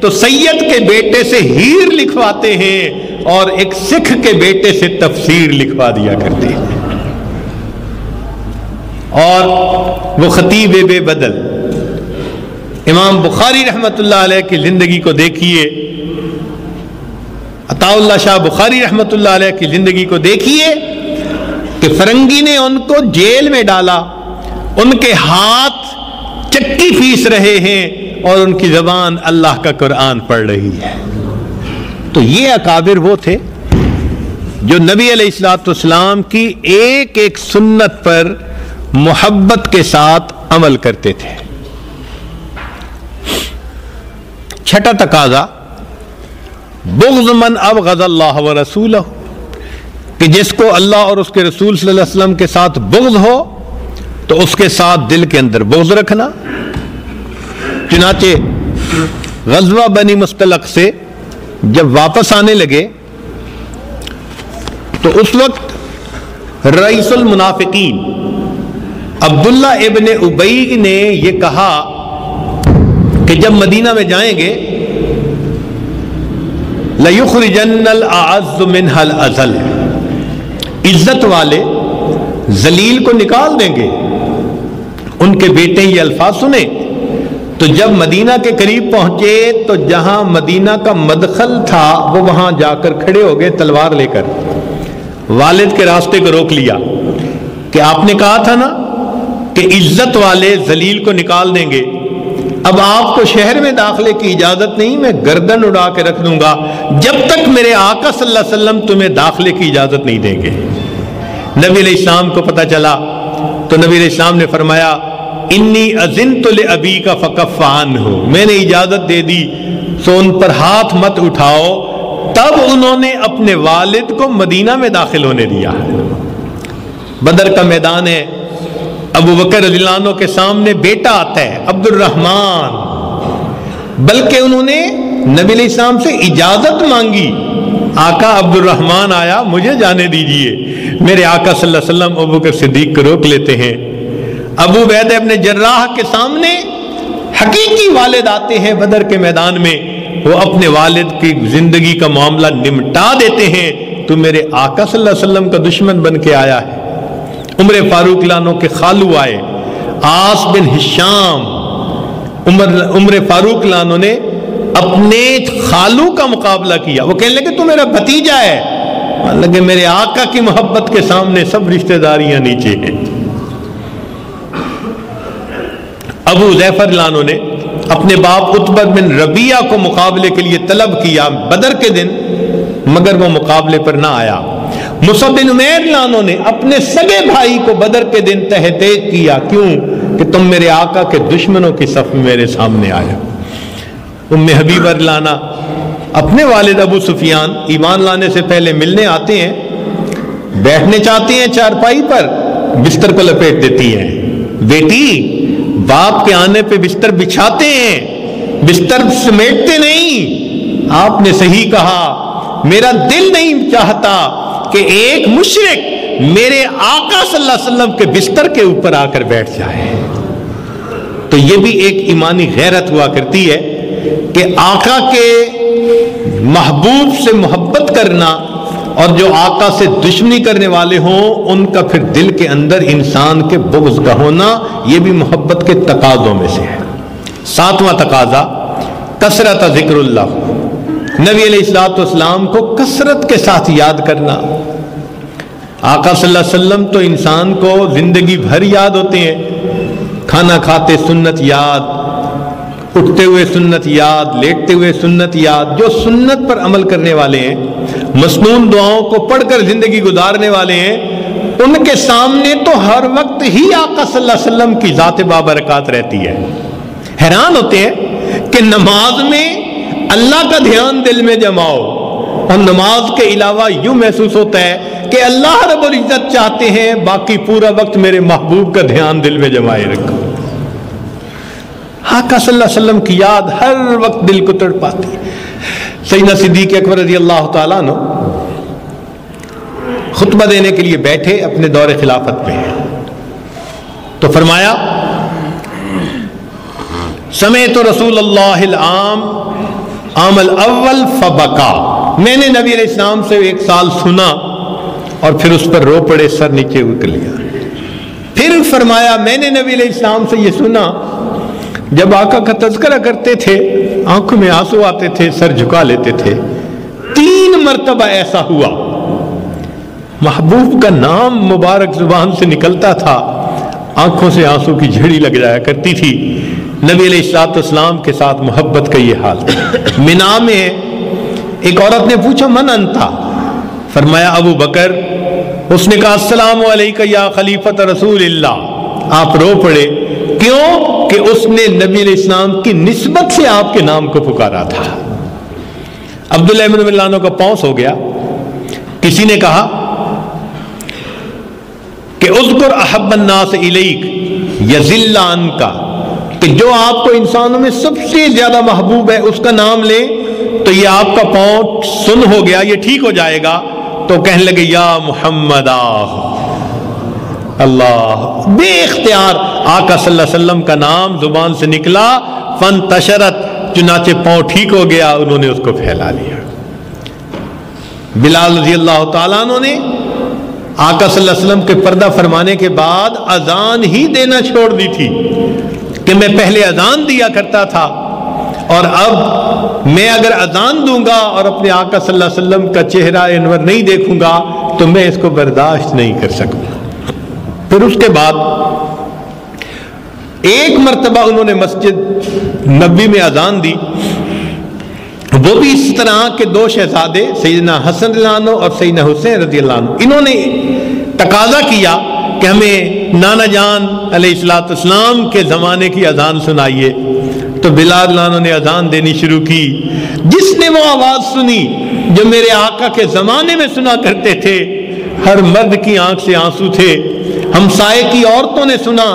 تو سید کے بیٹے سے ہیر لکھواتے ہیں اور ایک سکھ کے بیٹے سے تفسیر لکھوا دیا کرتے ہیں۔ اور وہ خطیب بے بدل امام بخاری رحمت اللہ علیہ کی زندگی کو دیکھیے، عطا اللہ شاہ بخاری رحمت اللہ علیہ کی زندگی کو دیکھیے کہ فرنگی نے ان کو جیل میں ڈالا، ان کے ہاتھ چکی پیس رہے ہیں اور ان کی زبان اللہ کا قرآن پڑھ رہی ہے۔ تو یہ اکابر وہ تھے جو نبی علیہ الصلوۃ والسلام کی ایک ایک سنت پر محبت کے ساتھ عمل کرتے تھے۔ چھٹا تقاضا بغض من ابغض اللہ ورسولہ، کہ جس کو اللہ اور اس کے رسول صلی اللہ علیہ وسلم کے ساتھ بغض ہو تو اس کے ساتھ دل کے اندر بغض رکھنا۔ چنانچہ غزوہ بنی مستلق سے جب واپس آنے لگے تو اس وقت رئیس المنافقین عبداللہ ابن ابی نے یہ کہا کہ جب مدینہ میں جائیں گے لَيُخْرِجَنَّ الْأَعَزُّ مِنْهَا الْأَذَلَّ، عزت والے ذلیل کو نکال دیں گے۔ ان کے بیٹے یہ الفاظ سنے تو جب مدینہ کے قریب پہنچے تو جہاں مدینہ کا مدخل تھا وہ وہاں جا کر کھڑے ہو گئے تلوار لے کر، والد کے راستے کو روک لیا کہ آپ نے کہا تھا نا کہ عزت والے ذلیل کو نکال دیں گے، اب آپ کو شہر میں داخلے کی اجازت نہیں، میں گردن اڑا کے رکھ دوں گا جب تک میرے آقا صلی اللہ علیہ وسلم تمہیں داخلے کی اجازت نہیں دیں گے۔ نبی علیہ السلام کو پتہ چلا تو نبی علیہ السلام نے فرمایا انی اذنت لابیک فکف عنہ، میں نے اجازت دے دی سو ان پر ہاتھ مت اٹھاؤ۔ تب انہوں نے اپنے والد کو مدینہ میں داخل ہونے دیا۔ بدر کا میدان ہے، ابو بکر رضی اللہ عنہ کے سامنے بیٹا آتا ہے عبد الرحمن، بلکہ انہوں نے نبی علیہ السلام سے اجازت مانگی، آقا عبد الرحمن آیا مجھے جانے دیجئے۔ میرے آقا صلی اللہ علیہ وسلم ابو بکر صدیق کو روک لیتے ہیں۔ ابو عبیدہ ابن جراح کے سامنے حقیقی والد آتے ہیں بدر کے میدان میں، وہ اپنے والد کی زندگی کا معاملہ نمٹا دیتے ہیں۔ تو میرے آقا صلی اللہ علیہ وسلم کا دشمن بن کے آیا ہے۔ عمر فاروق لانو کے خالو آئے عاص بن ہشام، عمر فاروق لانو نے اپنے خالو کا مقابلہ کیا، وہ کہنے لگے تو میرا بھتیجا ہے، لگے میرے آقا کی محبت کے سامنے سب رشتہ داریاں نیچے ہیں۔ ابو ظیفر لانو نے اپنے باپ عتبہ بن ربیعہ کو مقابلے کے لیے طلب کیا بدر کے دن، مگر وہ مقابلے پر نہ آیا۔ مصعب بن عمیر لانو نے اپنے سگے بھائی کو بدر کے دن تحقیق کیا، کیوں کہ تم میرے آقا کے دشمنوں کی صف میں میرے سامنے آئے۔ ام حبیبہ لانا اپنے والد ابو سفیان ایمان لانے سے پہلے ملنے آتے ہیں، بیٹھنے چاہتے ہیں چارپائی پر، بستر کو لپیٹ دیتی ہیں۔ بیٹی باپ کے آنے پہ بستر بچھاتے ہیں، بستر سمیٹتے نہیں۔ آپ نے صحیح کہا، میرا دل نہیں چاہتا کہ ایک مشرک میرے آقا صلی اللہ علیہ وسلم کے بستر کے اوپر آ کر بیٹھ جائے۔ تو یہ بھی ایک ایمانی غیرت ہوا کرتی ہے کہ آقا کے محبوب سے محبت کرنا، اور جو آقا سے دشمنی کرنے والے ہوں ان کا پھر دل کے اندر انسان کے بغض کا ہونا، یہ بھی محبت کے تقاضوں میں سے ہے۔ ساتواں تقاضا کثرت ذکر اللہ، نبی علیہ الصلوۃ والسلام کو کثرت کے ساتھ یاد کرنا۔ آقا صلی اللہ علیہ وسلم تو انسان کو زندگی بھر یاد ہوتے ہیں، کھانا کھاتے سنت یاد، اٹھتے ہوئے سنت یاد، لیٹتے ہوئے سنت یاد۔ جو سنت پر عمل کرنے والے ہیں، مسنون دعاؤں کو پڑھ کر زندگی گزارنے والے ہیں، ان کے سامنے تو ہر وقت ہی آقا صلی اللہ علیہ وسلم کی ذات بابرکات رہتی ہے۔ حیران ہوتے ہیں کہ نماز میں اللہ کا دھیان دل میں جماؤ، اور نماز کے علاوہ یوں محسوس ہوتا ہے کہ اللہ رب العزت چاہتے ہیں باقی پورا وقت میرے محبوب کا دھیان دل میں جمائے رکھو۔ آقا صلی اللہ علیہ وسلم کی یاد ہر وقت دل کو تڑپاتی۔ سیدنا صدیق اکبر رضی اللہ تعالیٰ عنہ خطبہ دینے کے لیے بیٹھے اپنے دور خلافت میں، تو فرمایا سمعت رسول اللہ العام عام الاول فبکا، میں نے نبی علیہ السلام سے ایک سال سنا اور پھر اس پر رو پڑے، سر نیچے کر لیا۔ پھر فرمایا میں نے نبی علیہ السلام سے یہ سنا جب آقا کا تذکرہ کرتے تھے آنکھوں میں آنسو آتے تھے، سر جھکا لیتے تھے۔ 3 مرتبہ ایسا ہوا، محبوب کا نام مبارک زبان سے نکلتا تھا، آنکھوں سے آنسو کی جھڑی لگ جایا کرتی تھی۔ نبی علیہ الصلوۃ والسلام کے ساتھ محبت کا یہ حال تھا۔ منا میں ایک عورت نے پوچھا من انتا، فرمایا ابو بکر۔ اس نے کہا السلام علیکہ یا خلیفۃ رسول اللہ۔ آپ رو پڑے، کیوں کہ اس نے نبی علیہ السلام کی نسبت سے آپ کے نام کو پکارا تھا۔ عبداللہ بن ملانو کا پونس ہو گیا۔ کسی نے کہا کہ اذکر احب الناس الیک یذل عنک، کہ جو آپ کو انسانوں میں سب سے زیادہ محبوب ہے اس کا نام لیں تو یہ آپ کا پاؤں سن ہو گیا، یہ ٹھیک ہو جائے گا۔ تو کہنے لگے یا محمد اللہ، بے اختیار آقا صلی اللہ علیہ وسلم کا نام زبان سے نکلا، فانتشرت، چنانچہ پاؤں ٹھیک ہو گیا، انہوں نے اس کو پھیلا لیا۔ بلال رضی اللہ تعالیٰ عنہ نے آقا صلی اللہ علیہ وسلم کے پردہ فرمانے کے بعد اذان ہی دینا چھوڑ دی تھی کہ میں پہلے اذان دیا کرتا تھا اور اب میں اگر اذان دوں گا اور اپنے آقا صلی اللہ علیہ وسلم کا چہرہ انور نہیں دیکھوں گا تو میں اس کو برداشت نہیں کر سکوں۔ پھر اس کے بعد ایک مرتبہ انہوں نے مسجد نبوی میں اذان دی، وہ بھی اس طرح کے 2 شہزادے سیدنا حسن رضی اللہ عنہ اور سیدنا حسین رضی اللہ عنہ، انہوں نے تقاضا کیا کہ ہمیں نانا جان علیہ الصلوۃ والسلام کے زمانے کی اذان سنائیے۔ تو بلال رضی اللہ عنہ نے اذان دینی شروع کی۔ جس نے وہ آواز سنی جو میرے آقا کے زمانے میں سنا کرتے تھے، ہر مرد کی آنکھ سے آنسو تھے۔ ہمسائے کی عورتوں نے سنا،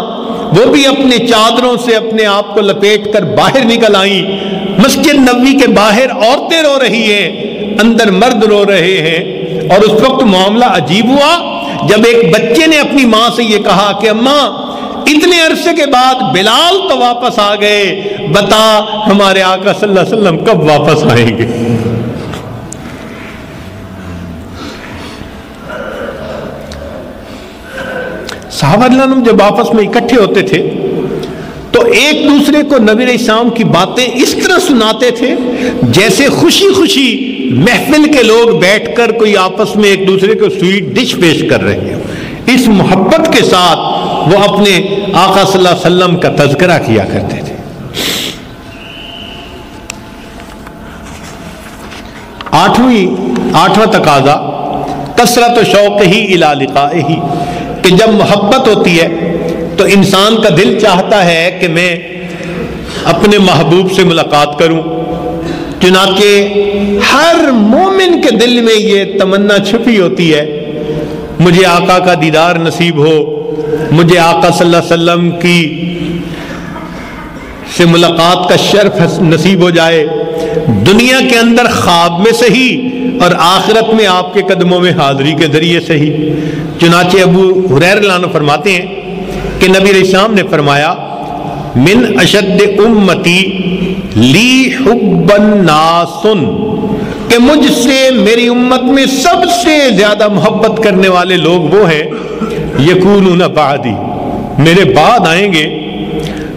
وہ بھی اپنے چادروں سے اپنے آپ کو لپیٹ کر باہر نکل آئیں۔ مسجد نبوی کے باہر عورتیں رو رہی ہیں، اندر مرد رو رہے ہیں۔ اور اس وقت معاملہ عجیب ہوا جب ایک بچے نے اپنی ماں سے یہ کہا کہ اماں اتنے عرصے کے بعد بلال تو واپس آ گئے، بتا ہمارے آقا صلی اللہ علیہ وسلم کب واپس آئیں گے؟ صحابہ رضی اللہ عنہ جب آپس میں اکٹھے ہوتے تھے تو ایک دوسرے کو نبی علیہ السلام کی باتیں اس طرح سناتے تھے جیسے خوشی خوشی محفل کے لوگ بیٹھ کر کوئی آپس میں ایک دوسرے کو سویٹ ڈش پیش کر رہے ہیں۔ اس محبت کے ساتھ وہ اپنے آقا صلی اللہ علیہ وسلم کا تذکرہ کیا کرتے تھے۔ 8واں تقاضا کثرت شوقہ الی لقائہ، کہ جب محبت ہوتی ہے تو انسان کا دل چاہتا ہے کہ میں اپنے محبوب سے ملاقات کروں۔ چنانچہ ہر مومن کے دل میں یہ تمنا چھپی ہوتی ہے، مجھے آقا کا دیدار نصیب ہو، مجھے آقا صلی اللہ علیہ وسلم کی سے ملاقات کا شرف نصیب ہو جائے، دنیا کے اندر خواب میں صحیح اور آخرت میں آپ کے قدموں میں حاضری کے ذریعے صحیح۔ چنانچہ ابو ہریرہ رضی اللہ عنہ فرماتے ہیں کہ نبی علیہ السلام نے فرمایا من اشد امتی لی حب الناس، کہ مجھ سے میری امت میں سب سے زیادہ محبت کرنے والے لوگ وہ ہیں یکونون بعدی، میرے بعد آئیں گے،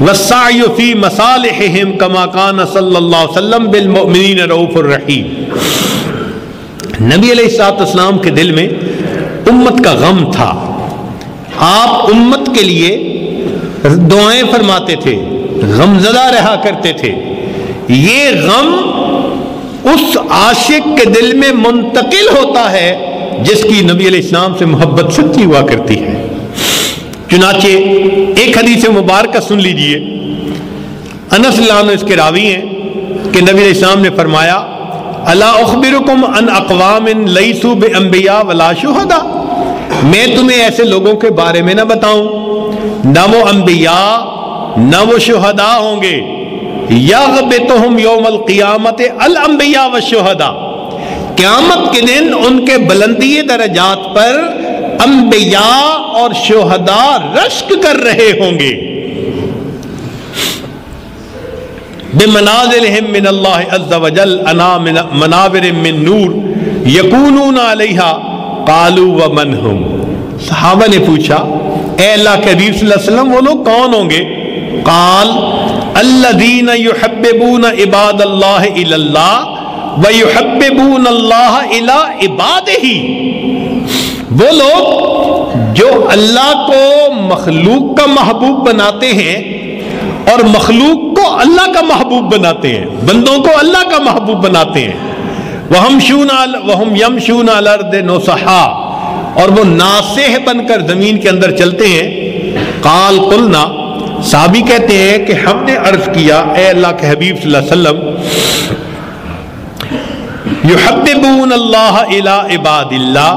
والسعی فی مصالحہم کما کان صلی اللہ علیہ وسلم بالمؤمنین رؤوف الرحیم۔ نبی علیہ الصلوۃ والسلام کے دل میں امت کا غم تھا، آپ امت کے لیے دعائیں فرماتے تھے، غمزدہ رہا کرتے تھے۔ یہ غم اس عاشق کے دل میں منتقل ہوتا ہے جس کی نبی علیہ السلام سے محبت سچی ہوا کرتی ہے۔ چنانچہ ایک حدیث مبارکہ سن لیجئے، انس اللہ عنہ اس کے راوی ہیں کہ نبی علیہ السلام نے فرمایا الا اخبرکم ان اقوام لیسوا بانبیاء ولا شہداء، میں تمہیں ایسے لوگوں کے بارے میں نہ بتاؤں نہ وہ انبیاء نہ وہ شہداء ہوں گے، یغبطہم یوم القیامت الانبیاء والشہداء، قیامت کے دن ان کے بلندی درجات پر انبیاء اور شہداء رشک کر رہے ہوں گے، بمنازلہم من اللہ عز وجل انا منابر من نور یکونون علیہا قالوا ومن ہم۔ صحابہ نے پوچھا اے اللہ کے حبیب صلی اللہ علیہ وسلم وہ لوگ کون ہوں گے؟ قال الذین یحببون عباد اللہ الی اللہ ویحببون اللہ الی عبادہ، وہ لوگ جو اللہ کو مخلوق کا محبوب بناتے ہیں اور مخلوق کو اللہ کا محبوب بناتے ہیں، بندوں کو اللہ کا محبوب بناتے ہیں۔ وَهُمْ يَمْشُونَ عَلَى الْأَرْضِ نُصَحًا، اور وہ ناصح بن کر زمین کے اندر چلتے ہیں۔ قال قلنا، صحابی کہتے ہیں کہ ہم نے عرض کیا اے اللہ کے حبیب صلی اللہ علیہ وسلم یحببون اللہ الی عباد اللہ،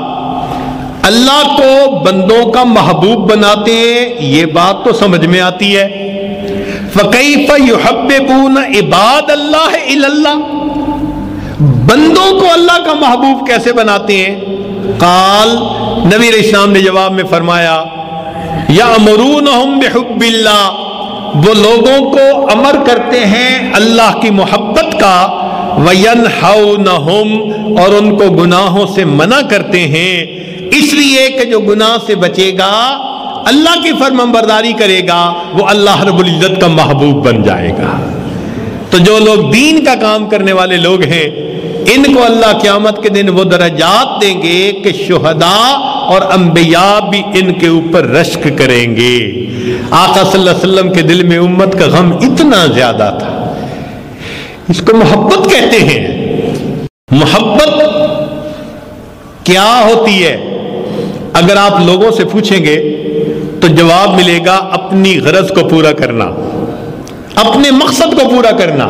اللہ کو بندوں کا محبوب بناتے ہیں، یہ بات تو سمجھ میں آتی ہے۔ فَكَيْفَ يُحَبِّبُونَ عِبَادَ اللَّهِ إِلَى اللَّهِ، بندوں کو اللہ کا محبوب کیسے بناتے ہیں؟ قال، نبی علیہ السلام نے جواب میں فرمایا یَأْمُرُونَهُمْ بِحُبِّ اللَّهِ، وہ لوگوں کو امر کرتے ہیں اللہ کی محبت کا، وَيَنْحَوْنَهُمْ، اور ان کو گناہوں سے منع کرتے ہیں، اس لیے کہ جو گناہ سے بچے گا، اللہ کی فرمانبرداری کرے گا، وہ اللہ رب العزت کا محبوب بن جائے گا۔ تو جو لوگ دین کا کام کرنے والے لوگ ہیں، ان کو اللہ قیامت کے دن وہ درجات دیں گے کہ شہداء اور انبیاء بھی ان کے اوپر رشک کریں گے۔ آقا صلی اللہ علیہ وسلم کے دل میں امت کا غم اتنا زیادہ تھا، اس کو محبت کہتے ہیں۔ محبت کیا ہوتی ہے؟ اگر آپ لوگوں سے پوچھیں گے تو جواب ملے گا اپنی غرض کو پورا کرنا، اپنے مقصد کو پورا کرنا۔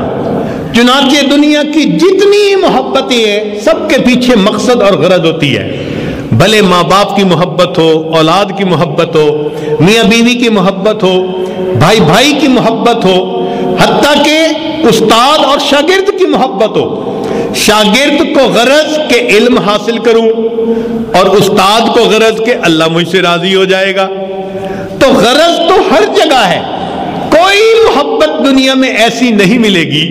چنانچہ دنیا کی جتنی محبتیں ہیں سب کے پیچھے مقصد اور غرض ہوتی ہے، بھلے ماں باپ کی محبت ہو، اولاد کی محبت ہو، میاں بیوی کی محبت ہو، بھائی بھائی کی محبت ہو، حتیٰ کہ استاد اور شاگرد کی محبت ہو۔ شاگرد کو غرض کہ علم حاصل کروں اور استاد کو غرض کہ اللہ مجھ سے راضی ہو جائے گا۔ تو غرض تو ہر جگہ ہے، کوئی محبت دنیا میں ایسی نہیں ملے گی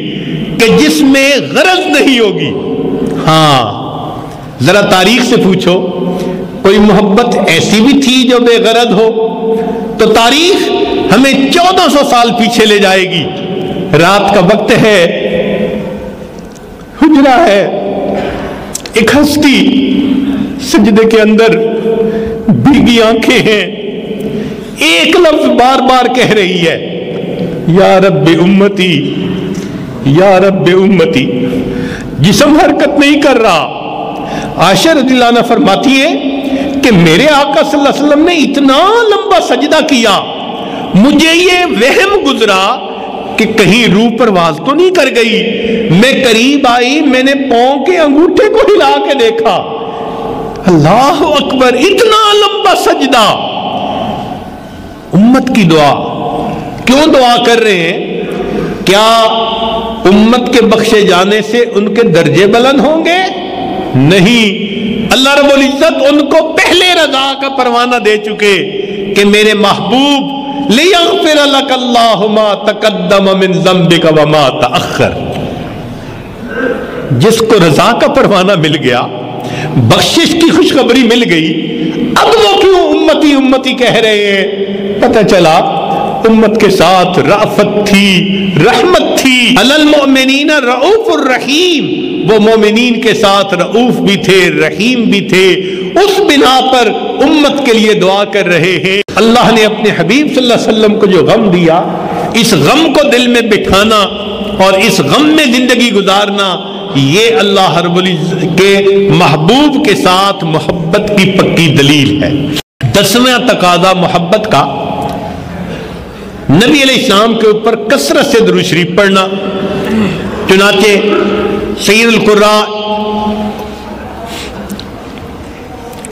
کہ جس میں غرض نہیں ہوگی۔ ہاں، ذرا تاریخ سے پوچھو، کوئی محبت ایسی بھی تھی جو بے غرض ہو؟ تو تاریخ ہمیں 1400 سال پیچھے لے جائے گی۔ رات کا وقت ہے، حجرہ ہے، ایک ہستی سجدے کے اندر بھیگی آنکھیں ہیں، ایک لفظ بار بار کہہ رہی ہے یا رب امتی یا رب امتی، جسم حرکت نہیں کر رہا۔ عائشہ رضی اللہ عنہ فرماتی ہے کہ میرے آقا صلی اللہ علیہ وسلم نے اتنا لمبا سجدہ کیا، مجھے یہ وہم گزرا کہ کہیں روح پرواز تو نہیں کر گئی۔ میں قریب آئی، میں نے پاؤں کے انگوٹھے کو ہلا کے دیکھا، اللہ اکبر، اتنا لمبا سجدہ۔ امت کی دعا کیوں دعا کر رہے ہیں؟ کیا امت کے بخشے جانے سے ان کے درجے بلند ہوں گے؟ نہیں، اللہ رب العزت ان کو پہلے رضا کا پروانہ دے چکے کہ میرے محبوب لِيَغْفِرَ لَكَ اللَّهُ مَا تَقَدَّمَ مِن ذَنبِكَ وَمَا تَأَخَّرَ۔ جس کو رضا کا پروانہ مل گیا، بخشش کی خوشخبری مل گئی، اب وہ کیوں امتی امتی کہہ رہے ہیں؟ پتہ چلا امت کے ساتھ رأفت تھی، رحمت تھی. علی المؤمنین رؤوف الرحیم، وہ مومنین کے ساتھ رؤوف بھی تھے، رحیم بھی تھے. اس بنا پر امت کے لیے دعا کر رہے ہیں. اللہ نے اپنے حبیب صلی اللہ علیہ وسلم کو جو غم دیا، اس غم کو دل میں بٹھانا اور اس غم میں زندگی گزارنا، یہ اللہ رب العزت کے محبوب کے ساتھ محبت کی پکی دلیل ہے. 10واں تقاضا محبت کا، نبی علیہ السلام کے اوپر کثرت سے درود شریف پڑھنا. چنانچہ سید القراء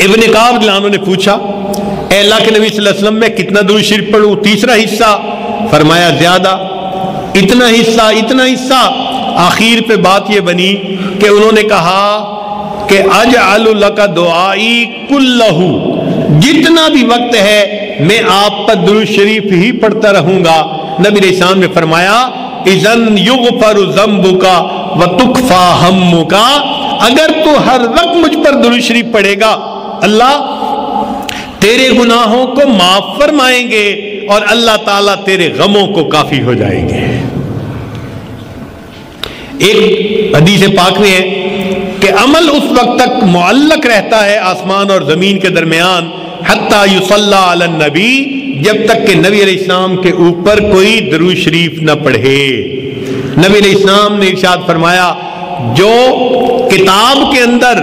ابن کعب رضی اللہ عنہ نے پوچھا، اے اللہ کے نبی صلی اللہ علیہ وسلم میں کتنا درود شریف پڑھوں؟ تیسرا حصہ. فرمایا زیادہ، اتنا حصہ، اتنا حصہ. آخر پہ بات یہ بنی کہ انہوں نے کہا کہ اجعل لک دعائی کلہ، جتنا بھی وقت ہے میں آپ پر درود شریف ہی پڑھتا رہوں گا. نبی علیہ السلام نے فرمایا اذن یغفر ذنبک وتکفی ہمک، اگر تو ہر وقت مجھ پر درود شریف پڑھے گا، اللہ تیرے گناہوں کو معاف فرمائیں گے اور اللہ تعالیٰ تیرے غموں کو کافی ہو جائیں گے. ایک حدیث پاک میں ہے کہ عمل اس وقت تک معلق رہتا ہے آسمان اور زمین کے درمیان، حتی یصلی علی النبی، جب تک کہ نبی علیہ السلام کے اوپر کوئی درود شریف نہ پڑھے. نبی علیہ السلام نے ارشاد فرمایا جو کتاب کے اندر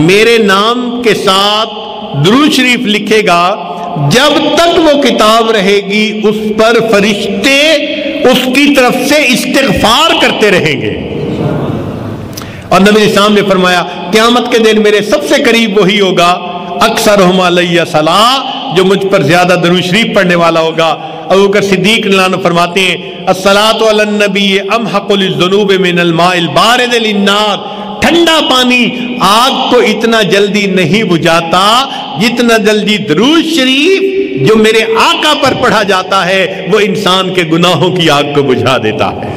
میرے نام کے ساتھ درود شریف لکھے گا، جب تک وہ کتاب رہے گی اس پر فرشتے اس کی طرف سے استغفار کرتے رہیں گے. اور نبی علیہ السلام نے فرمایا قیامت کے دن میرے سب سے قریب وہی ہوگا اکثرہم علیہ صلاۃ، جو مجھ پر زیادہ درود شریف پڑھنے والا ہوگا. ابوبکر صدیق رضی اللہ عنہ فرماتے ہیں الصلاۃ علی النبی امحق للذنوب من الماء البارد للنار، ٹھنڈا پانی آگ کو اتنا جلدی نہیں بجھاتا جتنا جلدی درود شریف جو میرے آقا پر پڑھا جاتا ہے وہ انسان کے گناہوں کی آگ کو بجھا دیتا ہے.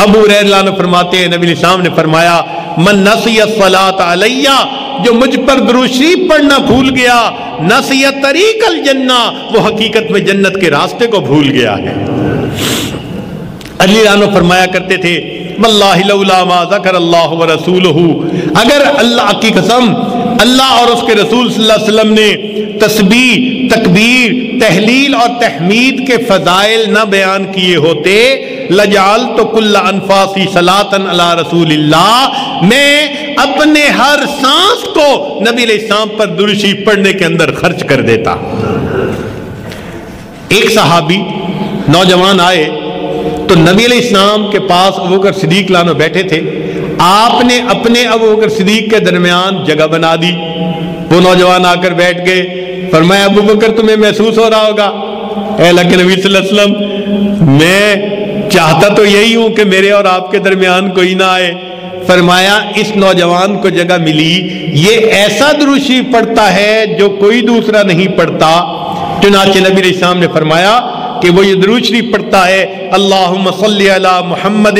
ابو ہریرہ رضی اللہ عنہ فرماتے ہیں نبی علیہ السلام نے فرمایا من نسی الصلاۃ علیہ، جو مجھ پر درود شریف پڑھنا بھول گیا، نسی طریق الجنہ، وہ حقیقت میں جنت کے راستے کو بھول گیا ہے. علی رضی اللہ عنہ فرمایا کرتے تھے واللہ لولا ما ذکر اللہ ورسولہ، اگر اللہ کی قسم اللہ اور اس کے رسول صلی اللہ علیہ وسلم نے تسبیح، تکبیر، تحلیل اور تحمید کے فضائل نہ بیان کیے ہوتے، لجعلت کل انفاسی صلاۃ علی رسول اللہ، میں اپنے ہر سانس کو نبی علیہ السلام پر درود شریف پڑھنے کے اندر خرچ کر دیتا. ایک صحابی نوجوان آئے تو نبی علیہ السلام کے پاس ابوبکر صدیق لانو بیٹھے تھے. آپ نے اپنے ابوبکر صدیق کے درمیان جگہ بنا دی. وہ نوجوان آ کر بیٹھ گئے. فرمایا ابوبکر تمہیں محسوس ہو رہا ہوگا اے اللہ کے نبی صلی اللہ علیہ وسلم میں چاہتا تو یہی ہوں کہ میرے اور آپ کے درمیان کوئی نہ آئے. فرمایا اس نوجوان کو جگہ ملی، یہ ایسا درود شریف پڑھتا ہے جو کوئی دوسرا نہیں پڑھتا. چنانچہ نبی علیہ السلام نے فرمایا کہ وہ یہ درود شریف پڑھتا ہے اللہم صلی علی محمد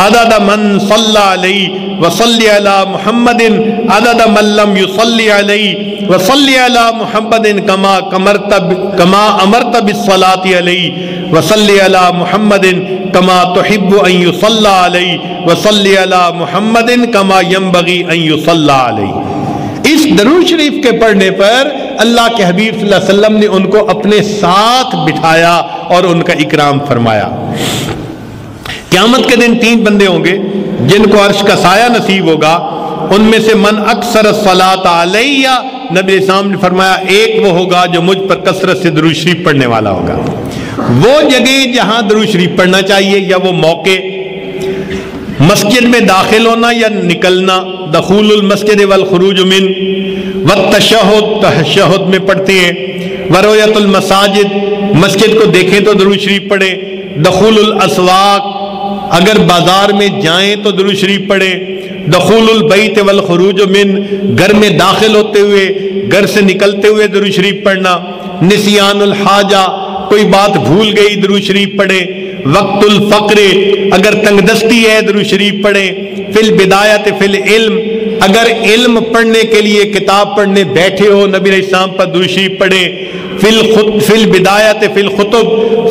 عدد من صلی علیہ وصلی علی محمد عدد من لم یصلی علیہ وصلی علی محمد کما امرت بالصلاۃ علیہ وصلی علی محمد کما تحب ان یصلی علیہ وصلی علی محمد کما ینبغی ان یصلی علیہ. اس درود شریف کے پڑھنے پر اللہ کے حبیب صلی اللہ علیہ وسلم نے ان کو اپنے ساتھ بٹھایا اور ان کا اکرام فرمایا. قیامت کے دن 3 بندے ہوں گے جن کو عرش کا سایہ نصیب ہوگا. ان میں سے من اکثر الصلاۃ علیہ، نبی علیہ السلام نے فرمایا ایک وہ ہوگا جو مجھ پر کثرت سے درود شریف پڑھنے والا ہوگا. وہ جگہ جہاں درود شریف پڑھنا چاہیے یا وہ موقع، مسجد میں داخل ہونا یا نکلنا، دخول المسجد والخروج من، والتشہد، تشہد میں پڑھتے ہیں، ورؤیت المساجد، مسجد کو دیکھیں تو درود شریف پڑھیں، دخول الاسواق، اگر بازار میں جائیں تو درود شریف پڑھیں، دخول البیت والخروج من، گھر میں داخل ہوتے ہوئے گھر سے نکلتے ہوئے درود شریف پڑھنا، نسیان الحاجہ، کوئی بات بھول گئی درود شریف پڑھیں، وقت الفقر، اگر تنگ دستی ہے درود شریف پڑھیں، فی البدایت فی العلم، اگر علم پڑھنے کے لیے کتاب پڑھنے بیٹھے ہو نبی علیہ السلام پر درود شریف پڑھیں، فی البدایت فی الخطب،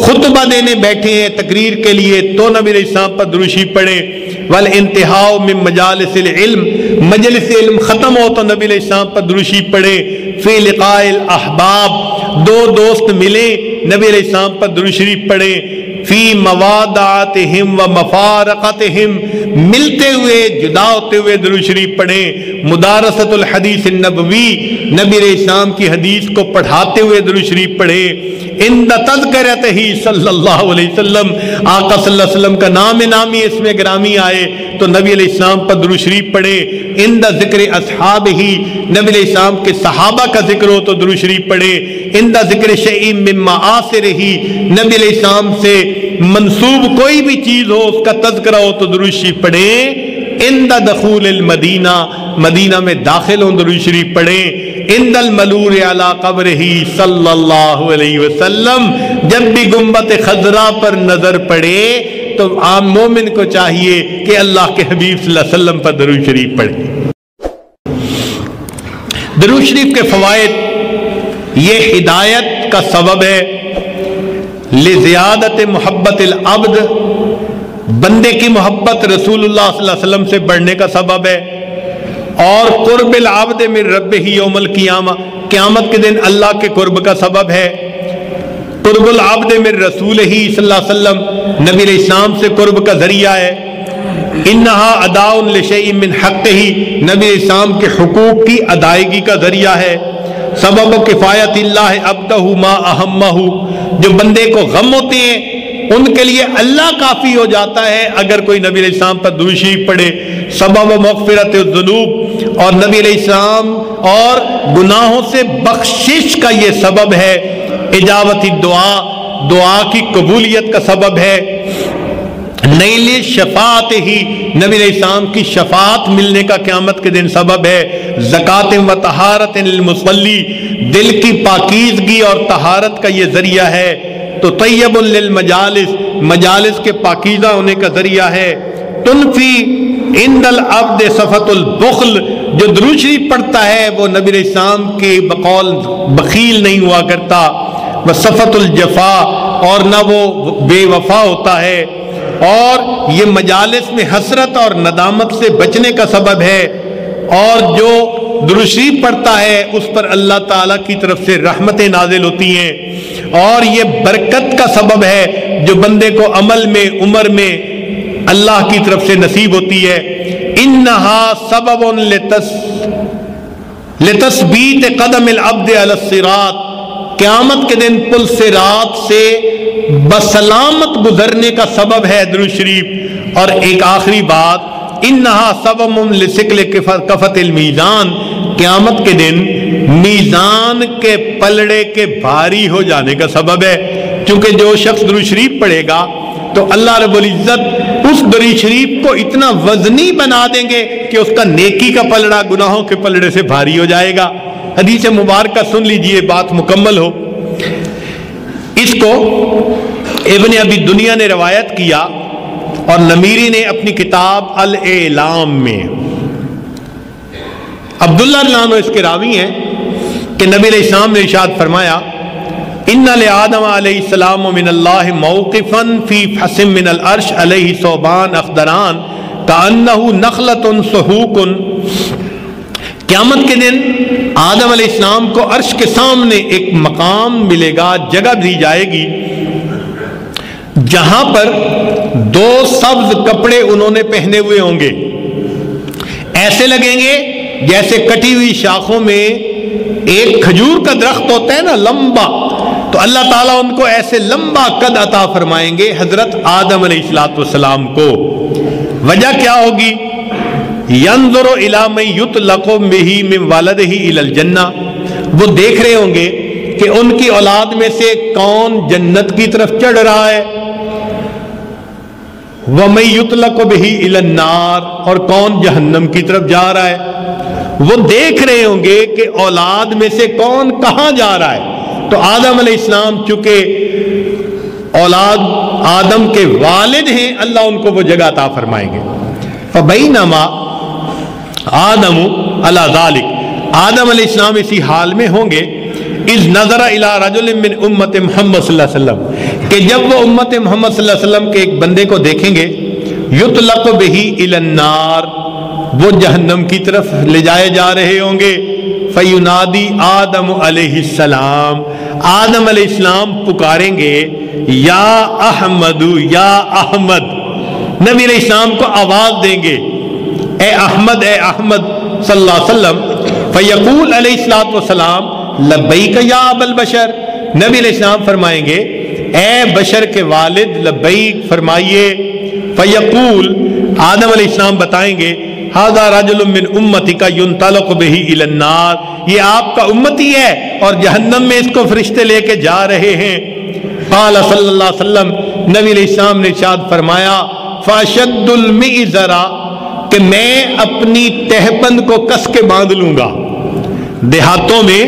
خطبہ دینے بیٹھے ہیں تقریر کے لیے تو نبی علیہ السلام پر درود شریف پڑھیں، والانتہاء من مجالس العلم، مجلس علم ختم ہو تو نبی علیہ السلام پر درود شریف پڑھیں، فی لقاء الاحباب، دو دوست ملیں نبی علیہ السلام پر درود شریف پڑھیں، فی موادعتہم و مفارقتہم، ملتے ہوئے جدا ہوتے ہوئے درود شریف پڑھیں، مدارست الحدیث النبوی، نبی علیہ السلام کی حدیث کو پڑھاتے ہوئے درود شریف پڑھیں، عند تذکرتہ صلی اللہ علیہ وسلم، آقا صلی اللہ علیہ وسلم کا نام نامی اس میں گرامی آئے تو نبی علیہ السلام پر درود شریف پڑھیں، عند ذکر اصحابہ، نبی علیہ السلام کے صحابہ کا ذکر ہو تو درود شریف پڑھیں، عند ذکر شیء من معاصرہ، نبی علیہ السلام سے منسوب کوئی بھی چیز ہو اس کا تذکرہ ہو تو درود شریف پڑھیں، عند دخول المدینہ، مدینہ میں داخل ہوں درود شریف پڑھیں، عند الملور علی قبرہ صلی اللہ علیہ وسلم، جب بھی گنبد خضرا پر نظر پڑے تو عام مومن کو چاہیے کہ اللہ کے حبیب صلی اللہ علیہ وسلم پر درود شریف پڑھے۔ درود شریف کے فوائد، یہ ہدایت کا سبب ہے، لزیادت محبت العبد، بندے کی محبت رسول اللہ صلی اللہ علیہ وسلم سے بڑھنے کا سبب ہے، اور قرب العبد من ربہ یوم القیامہ، قیامت کے دن اللہ کے قرب کا سبب ہے، قرب العبد من رسولہ صلی اللہ علیہ وسلم، نبی علیہ السلام سے قرب کا ذریعہ ہے، انہا اداء لشیء من حقہ، نبی علیہ السلام کے حقوق کی ادائیگی کا ذریعہ ہے، سبب کفایت اللہ عبدہ ما اہمہ، جو بندے کو غم ہوتے ہیں ان کے لیے اللہ کافی ہو جاتا ہے اگر کوئی نبی علیہ السلام پر درود شریف پڑھے، سبب مغفرت الذنوب، اور نبی علیہ السلام اور گناہوں سے بخشش کا یہ سبب ہے، اجابت الدعا، دعا کی قبولیت کا سبب ہے، نیل شفاعت ہی، نبی علیہ السلام کی شفاعت ملنے کا قیامت کے دن سبب ہے، زکات و طہارت للمصلی، دل کی پاکیزگی اور طہارت کا یہ ذریعہ ہے، تو طیب للمجالس، مجالس کے پاکیزہ ہونے کا ذریعہ ہے، تنفی عند العبد صفت البخل، جو درود شریف پڑھتا ہے وہ نبی علیہ السلام کے بقول بخیل نہیں ہوا کرتا، وصفت الجفا، اور نہ وہ بے وفا ہوتا ہے، اور یہ مجالس میں حسرت اور ندامت سے بچنے کا سبب ہے، اور جو درود شریف پڑھتا ہے اس پر اللہ تعالیٰ کی طرف سے رحمتیں نازل ہوتی ہیں، اور یہ برکت کا سبب ہے جو بندے کو عمل میں عمر میں اللہ کی طرف سے نصیب ہوتی ہے، انہا سبب لتثبیت قدم العبد علی الصراط، قیامت کے دن پل صراط سے بسلامت گزرنے کا سبب ہے درود شریف، اور ایک آخری بات، انہا سبب لثقل کفت المیزان، قیامت کے دن میزان کے پلڑے کے بھاری ہو جانے کا سبب ہے، کیونکہ جو شخص درود شریف پڑھے گا تو اللہ رب العزت اس درود شریف کو اتنا وزنی بنا دیں گے کہ اس کا نیکی کا پلڑا گناہوں کے پلڑے سے بھاری ہو جائے گا۔ حدیث مبارکہ سن لیجئے، بات مکمل ہو۔ اس کو ابن ابی دنیا نے روایت کیا اور نمیری نے اپنی کتاب الاعلام میں، عبداللہ رضی اللہ عنہ اس کے راوی ہیں کہ نبی علیہ السلام نے ارشاد فرمایا، ان لآدم علیہ السلام من اللہ موقفا فی فحسم من العرش علیہ ثوبان اخضران کأنہ نخلۃ صحوق، قیامت کے دن آدم علیہ السلام کو عرش کے سامنے ایک مقام ملے گا، جگہ دی جائے گی جہاں پر دو سبز کپڑے انہوں نے پہنے ہوئے ہوں گے، ایسے لگیں گے جیسے کٹی ہوئی شاخوں میں ایک کھجور کا درخت ہوتا ہے نا لمبا، تو اللہ تعالیٰ ان کو ایسے لمبا قد عطا فرمائیں گے حضرت آدم علیہ السلام کو۔ وجہ کیا ہوگی؟ ينظر الى من يطلق به من ولده الى الجنہ، وہ دیکھ رہے ہوں گے کہ ان کی اولاد میں سے کون جنت کی طرف چڑھ رہا ہے، وَمَن يُطْلَقُ بِهِ إِلَى النَّارِ، اور کون جہنم کی طرف جا رہا ہے۔ وہ دیکھ رہے ہوں گے کہ اولاد میں سے کون کہاں جا رہا ہے، تو آدم علیہ السلام چونکہ اولاد آدم کے والد ہیں، اللہ ان کو وہ جگہ عطا فرمائیں گے۔ فَبَيْنَمَا آدم علی ذالک، آدم علیہ السلام اسی حال میں ہوں گے، اذ نظر الی رجل من امت محمد صلی اللہ علیہ وسلم، کہ جب وہ امت محمد صلی اللہ علیہ وسلم کے ایک بندے کو دیکھیں گے، یطلق بہ الی النار، وہ جہنم کی طرف لے جائے جا رہے ہوں گے، فینادی آدم علیہ السلام، آدم علیہ السلام پکاریں گے یا احمد یا احمد، نبی علیہ السلام کو آواز دیں گے اے احمد صلی اللہ علیہ وسلم، فیقول علیہ الصلوۃ والسلام لبیک یا ابا البشر، نبی علیہ السلام فرمائیں گے اے بشر کے والد لبیک فرمائیے، فیقول آدم علیہ السلام بتائیں گے ھذا رجل من امتک ينطلق به الى النار، یہ آپ کا امتی ہے اور جہنم میں اس کو فرشتے لے کے جا رہے ہیں۔ قال صلی اللہ علیہ وسلم، نبی علیہ السلام نے ارشاد فرمایا فاشد المئزر، کہ میں اپنی تہبند کو کس کے باندھ لوں گا۔ دیہاتوں میں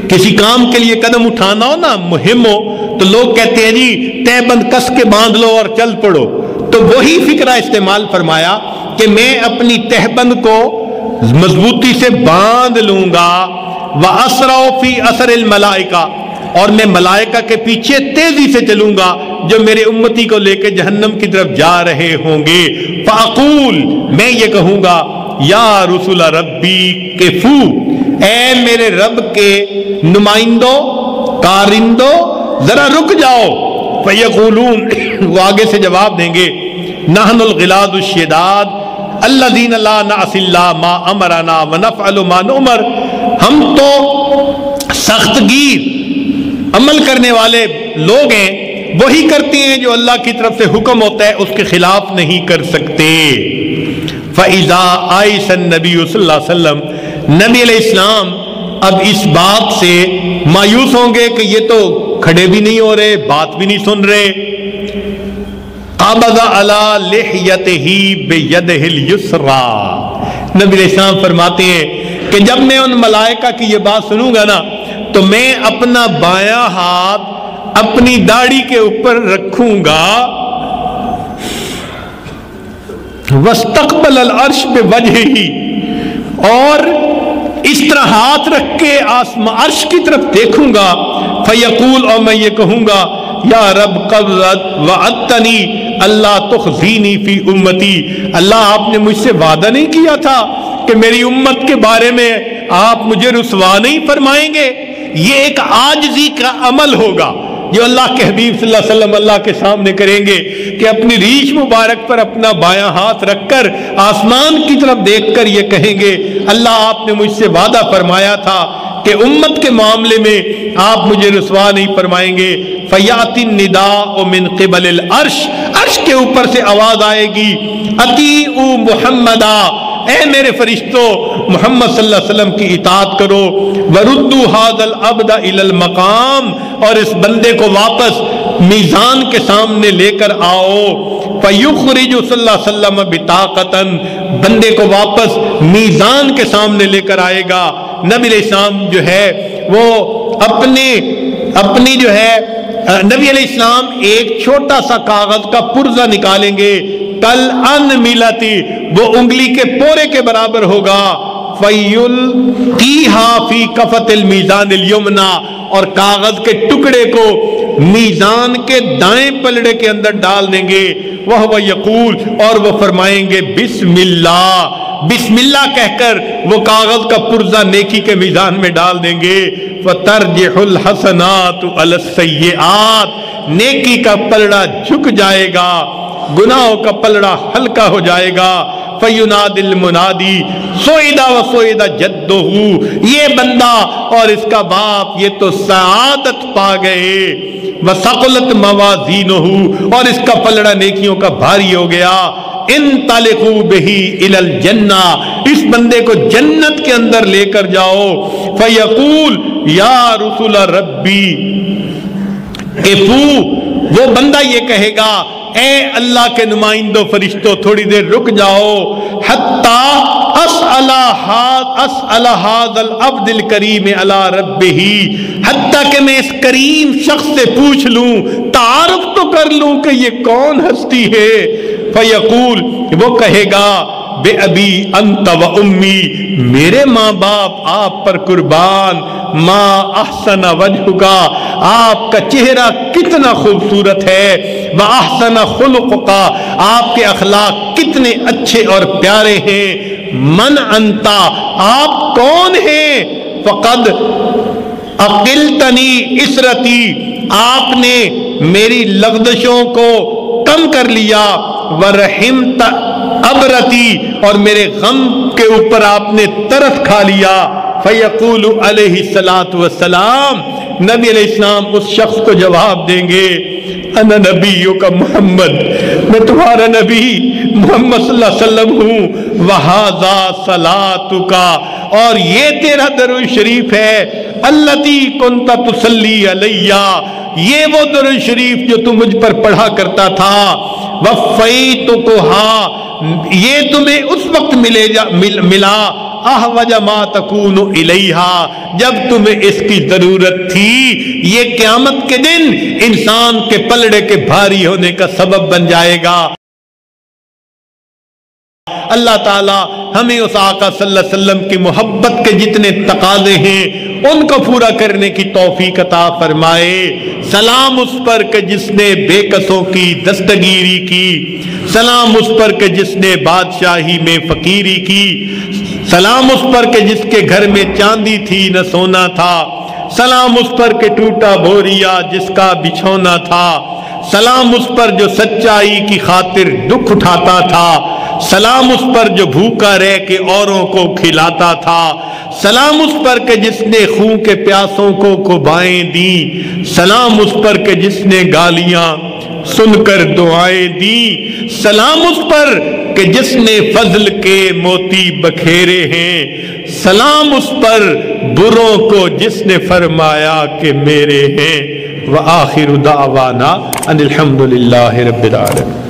کسی کام کے لیے قدم اٹھانا ہو نا، مہم ہو، تو لوگ کہتے ہیں جی تہبند کس کے باندھ لو اور چل پڑو، تو وہی فکرہ استعمال فرمایا کہ میں اپنی تہبند کو مضبوطی سے باندھ لوں گا، وَأَسْرَعُ فِي أَثَرِ الْمَلَائِكَةِ، اور میں ملائکہ کے پیچھے تیزی سے چلوں گا جو میرے امتی کو لے کے جہنم کی طرف جا رہے ہوں گے۔ فَأَقُول، میں یہ کہوں گا یا رسول ربی کفو، اے میرے رب کے نمائندوں کارندوں ذرا رک جاؤ۔ فَيَقُولُونَ، وہ آگے سے جواب دیں گے نحن الغلاظ الشداد الذین لا نعصی اللہ ما امرنا ونفعل ما نؤمر، ہم تو سخت گیر عمل کرنے والے لوگ ہیں، وہی کرتے ہیں جو اللہ کی طرف سے حکم ہوتا ہے، اس کے خلاف نہیں کر سکتے۔ فَإِذَا آئِسَ النَّبِيُّ صلی اللہ علیہ وسلم، نبی علیہ السلام اب اس بات سے مایوس ہوں گے کہ یہ تو کھڑے بھی نہیں ہو رہے، بات بھی نہیں سن رہے۔ قبض علی لحیتہ بیدہ الیسری، نبی علیہ السلام فرماتے ہیں کہ جب میں ان ملائکہ کی یہ بات سنوں گا نا تو میں اپنا بایاں ہاتھ اپنی داڑھی کے اوپر رکھوں گا، واستقبل العرش بوجہہ، اور اس طرح ہاتھ رکھ کے عرش کی طرف دیکھوں گا، فیقول، اور میں یہ کہوں گا یا رب قد وعدتنی اللہ تخزینی فی امتی، اللہ آپ نے مجھ سے وعدہ نہیں کیا تھا کہ میری امت کے بارے میں آپ مجھے رسوا نہیں فرمائیں گے؟ یہ ایک عاجزی کا عمل ہوگا جو اللہ کے حبیب صلی اللہ علیہ وسلم اللہ کے سامنے کریں گے کہ اپنی ریش مبارک پر اپنا بایاں ہاتھ رکھ کر آسمان کی طرف دیکھ کر یہ کہیں گے اللہ آپ نے مجھ سے وعدہ فرمایا تھا کہ امت کے معاملے میں آپ مجھے رسوا نہیں فرمائیں گے۔ فیاتی النداء من قبل العرش، عرش کے اوپر سے آواز آئے گی اطیعوا محمدا، اے میرے فرشتوں محمد صلی اللہ علیہ وسلم کی اطاعت کرو، وردوا ھذا العبد الی المقام، اور اس بندے کو واپس میزان کے سامنے لے کر آؤ، فیخرج صلی اللہ علیہ وسلم بطاقۃ، بندے کو واپس میزان کے سامنے لے کر آئے گا۔ نبی علیہ السلام جو ہے وہ اپنی جو ہے نبی علیہ السلام ایک چھوٹا سا کاغذ کا پرزہ نکالیں گے، کل ان ملتی، وہ انگلی کے پورے کے برابر ہوگا، فیلقیھا فی کفۃ المیزان الیمنی، اور کاغذ کے ٹکڑے کو میزان کے دائیں پلڑے کے اندر ڈال دیں گے، وہ یقول، اور وہ فرمائیں گے بسم اللہ، بسم اللہ کہہ کر وہ کاغذ کا پرزہ نیکی کے میزان میں ڈال دیں گے، فَتَرْجِحُ الْحَسَنَاتُ عَلَى السَّيِّئَاتِ، نیکی کا پلڑا جھک جائے گا، گناہوں کا پلڑا ہلکا ہو جائے گا، فَيُنَادِ الْمُنَادِ سُعِدَ وَسُعِدَ جَدُّهُ، یہ بندہ اور اس کا باپ یہ تو سعادت پا گئے، وَثَقُلَتْ مَوَازِينُهُ، اور اس کا پلڑا نیکیوں کا بھاری ہو گیا، انطلقوا بہ الی الجنہ، اس بندے کو جنت کے اندر لے کر جاؤ، فیقول یا رسول ربی قفو، وہ بندہ یہ کہے گا اے اللہ کے نمائندوں فرشتوں تھوڑی دیر رک جاؤ، حتی اسأل ھذا العبد الکریم علی ربہ، حتیٰ کہ میں اس کریم شخص سے پوچھ لوں، تعارف تو کر لوں کہ یہ کون ہستی ہے، فیقول، وہ کہے گا بے ابی انت و امی، میرے ماں باپ آپ پر قربان، ما احسن وجہکا، آپ کا چہرہ کتنا خوبصورت ہے، و احسن خلقکا، آپ کے اخلاق کتنے اچھے اور پیارے ہیں، من انتا، آپ کون ہیں، فقد اقلتنی اسرتی، آپ نے میری لغزشوں کو کم کر لیا، ورحمت ابرتی، اور میرے غم کے اوپر آپ نے ترس کھا لیا۔ فیقول علیہ الصلاۃ والسلام، نبی علیہ السلام اس شخص کو جواب دیں گے، انا نبیوں کا محمد، میں تمہارا نبی محمد صلی اللہ علیہ وسلم ہوں، وہذا صلاتکا، اور یہ تیرا درود شریف ہے، التی کنت تصلی علیہ، یہ وہ درود شریف جو تم مجھ پر پڑھا کرتا تھا، وفیتکھا، یہ تمہیں اس وقت ملا، احوج ما تکون الیہا، جب تمہیں اس کی ضرورت تھی، یہ قیامت کے دن انسان کے پلڑے کے بھاری ہونے کا سبب بن جائے گا۔ اللہ تعالی ہمیں اس آقا صلی اللہ علیہ وسلم کی محبت کے جتنے تقاضے ہیں ان کو پورا کرنے کی توفیق عطا فرمائے۔ سلام اس پر کہ جس نے بے کسوں کی دستگیری کی، سلام اس پر کہ جس نے بادشاہی میں فقیری کی، سلام اس پر کہ جس کے گھر میں چاندی تھی نہ سونا تھا، سلام اس پر کہ ٹوٹا بوریا جس کا بچھونا تھا، سلام اس پر جو سچائی کی خاطر دکھ اٹھاتا تھا، سلام اس پر جو بھوکا رہ کے اوروں کو کھلاتا تھا، سلام اس پر کہ جس نے خون کے پیاسوں کو کوبائیں دیں، سلام اس پر کہ جس نے گالیاں سن کر دعائیں دیں، سلام اس پر کہ جس نے فضل کے موتی بکھیرے ہیں، سلام اس پر بروں کو جس نے فرمایا کہ میرے ہیں۔ وآخر دعوانا ان الحمد للہ رب العالمین۔